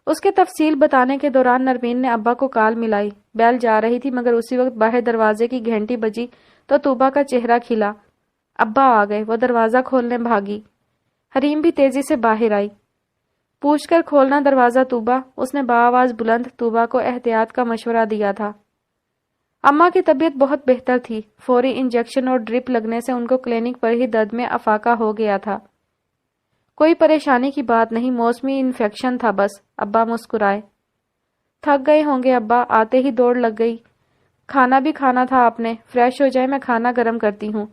اس کے تفصیل بتانے کے دوران نرمین نے ابا کو کال ملائی۔ بیل جا رہی تھی مگر اسی وقت باہر دروازے کی گھنٹی بجی تو طوبا کا چہرہ کھلا۔ ابا آ گئے۔ وہ دروازہ کھولنے بھاگی۔ حریم بھی تیزی سے باہر آئی۔ پوچھ کر کھولنا دروازہ طوبا، اس نے بآواز بلند طوبا کو احتیاط کا مشورہ دیا تھا۔ اماں کی طبیعت بہت بہتر تھی، فوری انجیکشن اور ڈرپ لگنے سے ان کو کلینک پر ہی درد میں افاقہ ہو گیا تھا۔ کوئی پریشانی کی بات نہیں، موسمی انفیکشن تھا بس۔ ابا مسکرائے۔ تھک گئے ہوں گے ابا، آتے ہی دوڑ لگ گئی۔ کھانا بھی کھانا تھا آپ نے، فریش ہو جائے میں کھانا گرم کرتی ہوں۔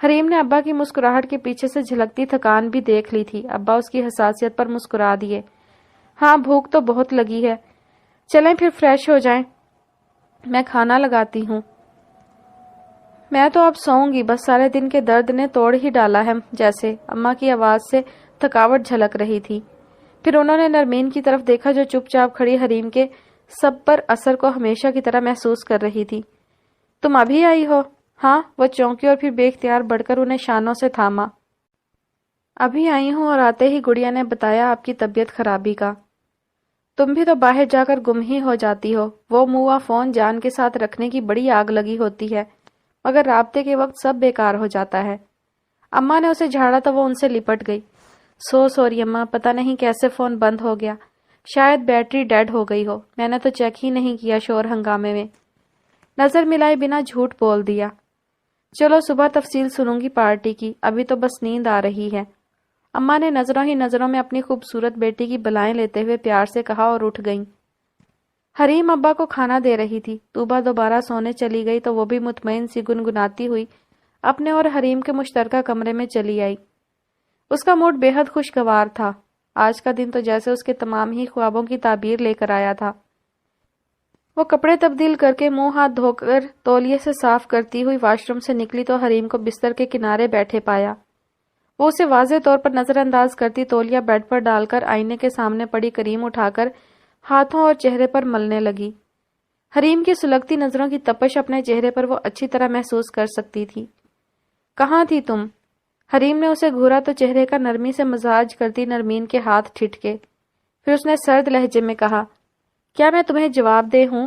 حریم نے ابا کی مسکراہٹ کے پیچھے سے جھلکتی تھکان بھی دیکھ لی تھی۔ ابا اس کی حساسیت پر مسکرا دیے۔ ہاں، بھوک تو بہت لگی ہے، چلیں پھر فریش ہو جائیں، میں کھانا لگاتی ہوں۔ میں تو اب سوؤں گی، بس سارے دن کے درد نے توڑ ہی ڈالا ہے جیسے۔ اماں کی آواز سے تھکاوٹ جھلک رہی تھی۔ پھر انہوں نے نرمین کی طرف دیکھا جو چپ چاپ کھڑی حریم کے سب پر اثر کو ہمیشہ کی طرح محسوس کر رہی تھی۔ تم ابھی آئی ہو؟ ہاں، وہ چونکی اور پھر بے اختیار بڑھ کر انہیں شانوں سے تھاما۔ ابھی آئی ہوں، اور آتے ہی گڑیا نے بتایا آپ کی طبیعت خرابی کا۔ تم بھی تو باہر جا کر گم ہی ہو جاتی ہو۔ وہ موآ فون جان کے ساتھ رکھنے کی بڑی آگ لگی ہوتی ہے، مگر رابطے کے وقت سب بیکار ہو جاتا ہے۔ اماں نے اسے جھاڑا تو وہ ان سے لپٹ گئی۔ سوری اماں، پتہ نہیں کیسے فون بند ہو گیا، شاید بیٹری ڈیڈ ہو گئی ہو، میں نے تو چیک ہی نہیں کیا شور ہنگامے میں۔ نظر ملائے بنا جھوٹ بول دیا۔ چلو صبح تفصیل سنوں گی پارٹی کی، ابھی تو بس نیند آ رہی ہے، اماں نے نظروں ہی نظروں میں اپنی خوبصورت بیٹی کی بلائیں لیتے ہوئے پیار سے کہا اور اٹھ گئیں۔ حریم ابا کو کھانا دے رہی تھی۔ طوبہ دوبارہ سونے چلی گئی تو وہ بھی مطمئن سی گنگناتی ہوئی اپنے اور حریم کے مشترکہ کمرے میں چلی آئی۔ اس کا موڈ بے حد خوشگوار تھا۔ آج کا دن تو جیسے اس کے تمام ہی خوابوں کی تعبیر لے کر آیا تھا۔ وہ کپڑے تبدیل کر کے منہ ہاتھ دھو کر تولیے سے صاف کرتی ہوئی واش روم سے نکلی تو حریم کو بستر کے کنارے بیٹھے پایا۔ وہ اسے واضح طور پر نظر انداز کرتی تولیہ بیڈ پر ڈال کر آئینے کے سامنے پڑی کریم اٹھا کر ہاتھوں اور چہرے پر ملنے لگی۔ حریم کی سلگتی نظروں کی تپش اپنے چہرے پر وہ اچھی طرح محسوس کر سکتی تھی۔ کہاں تھی تم؟ حریم نے اسے گھورا تو چہرے کا نرمی سے مزاج کرتی نرمین کے ہاتھ ٹھٹکے۔ پھر اس نے سرد لہجے میں کہا، کیا میں تمہیں جواب دے ہوں؟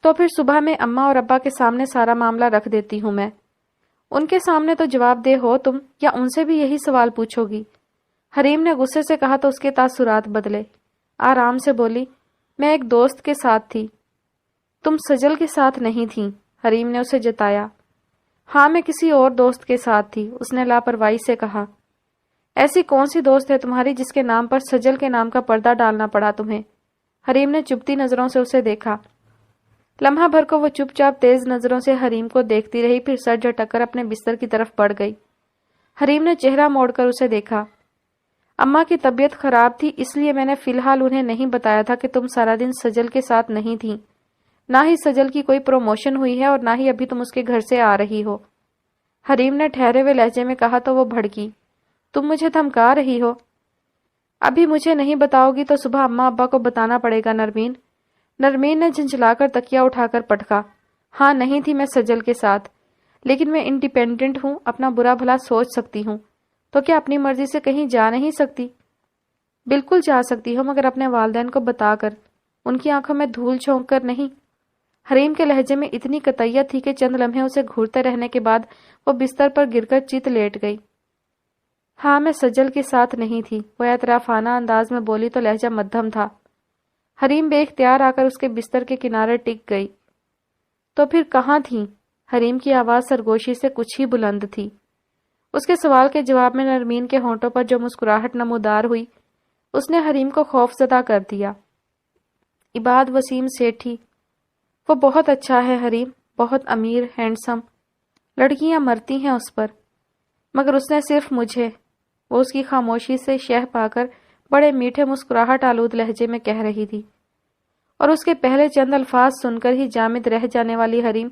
تو پھر صبح میں اماں اور ابا کے سامنے سارا معاملہ رکھ دیتی ہوں میں۔ ان کے سامنے تو جواب دہ ہو تم، یا ان سے بھی یہی سوال پوچھو گی؟ حریم نے غصے سے کہا تو اس کے تاثرات بدلے۔ آرام سے بولی، میں ایک دوست کے ساتھ تھی۔ تم سجل کے ساتھ نہیں تھیں، حریم نے اسے جتایا۔ ہاں، میں کسی اور دوست کے ساتھ تھی، اس نے لاپرواہی سے کہا۔ ایسی کون سی دوست ہے تمہاری جس کے نام پر سجل کے نام کا پردہ ڈالنا پڑا تمہیں؟ حریم نے چبھتی نظروں سے اسے دیکھا۔ لمحہ بھر کو وہ چپ چاپ تیز نظروں سے حریم کو دیکھتی رہی، پھر سر جھٹک کر اپنے بستر کی طرف بڑھ گئی۔ حریم نے چہرہ موڑ کر اسے دیکھا۔ اماں کی طبیعت خراب تھی، اس لیے میں نے فی الحال انہیں نہیں بتایا تھا کہ تم سارا دن سجل کے ساتھ نہیں تھیں۔ نہ ہی سجل کی کوئی پروموشن ہوئی ہے اور نہ ہی ابھی تم اس کے گھر سے آ رہی ہو۔ حریم نے ٹھہرے ہوئے لہجے میں کہا تو وہ بھڑکی۔ تم مجھے دھمکا رہی ہو؟ ابھی مجھے نہیں بتاؤ گی تو صبح اماں ابا کو بتانا پڑے گا نرمین۔ نرمین نے جھنجھلا کر تکیہ اٹھا کر پٹکا۔ ہاں، نہیں تھی میں سجل کے ساتھ، لیکن میں انڈیپینڈنٹ ہوں، اپنا برا بھلا سوچ سکتی ہوں، تو کیا اپنی مرضی سے کہیں جا نہیں سکتی؟ بالکل جا سکتی ہو، مگر اپنے والدین کو بتا کر، ان کی آنکھوں میں دھول جھونک کر نہیں۔ حریم کے لہجے میں اتنی قطعیت تھی کہ چند لمحے اسے گھورتے رہنے کے بعد وہ بستر پر گر کر چیت لیٹ گئی۔ ہاں، میں سجل کے ساتھ نہیں تھی، وہ اعترافانہ انداز میں بولی تو لہجہ مدھم تھا۔ حریم بے اختیار آ کر اس کے بستر کے کنارے ٹک گئی۔ تو پھر کہاں تھیں؟ حریم کی آواز سرگوشی سے کچھ ہی بلند تھی۔ اس کے سوال کے جواب میں نرمین کے ہونٹوں پر جو مسکراہٹ نمودار ہوئی، اس نے حریم کو خوف زدہ کر دیا۔ عباد وسیم سیٹھی، وہ بہت اچھا ہے حریم، بہت امیر، ہینڈسم، لڑکیاں مرتی ہیں اس پر، مگر اس نے صرف مجھے، وہ اس کی خاموشی سے شہ پا کر بڑے میٹھے مسکراہٹ آلود لہجے میں کہہ رہی تھی، اور اس کے پہلے چند الفاظ سن کر ہی جامد رہ جانے والی حریم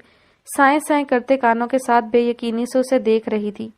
سائیں سائیں کرتے کانوں کے ساتھ بے یقینی سے اسے دیکھ رہی تھی۔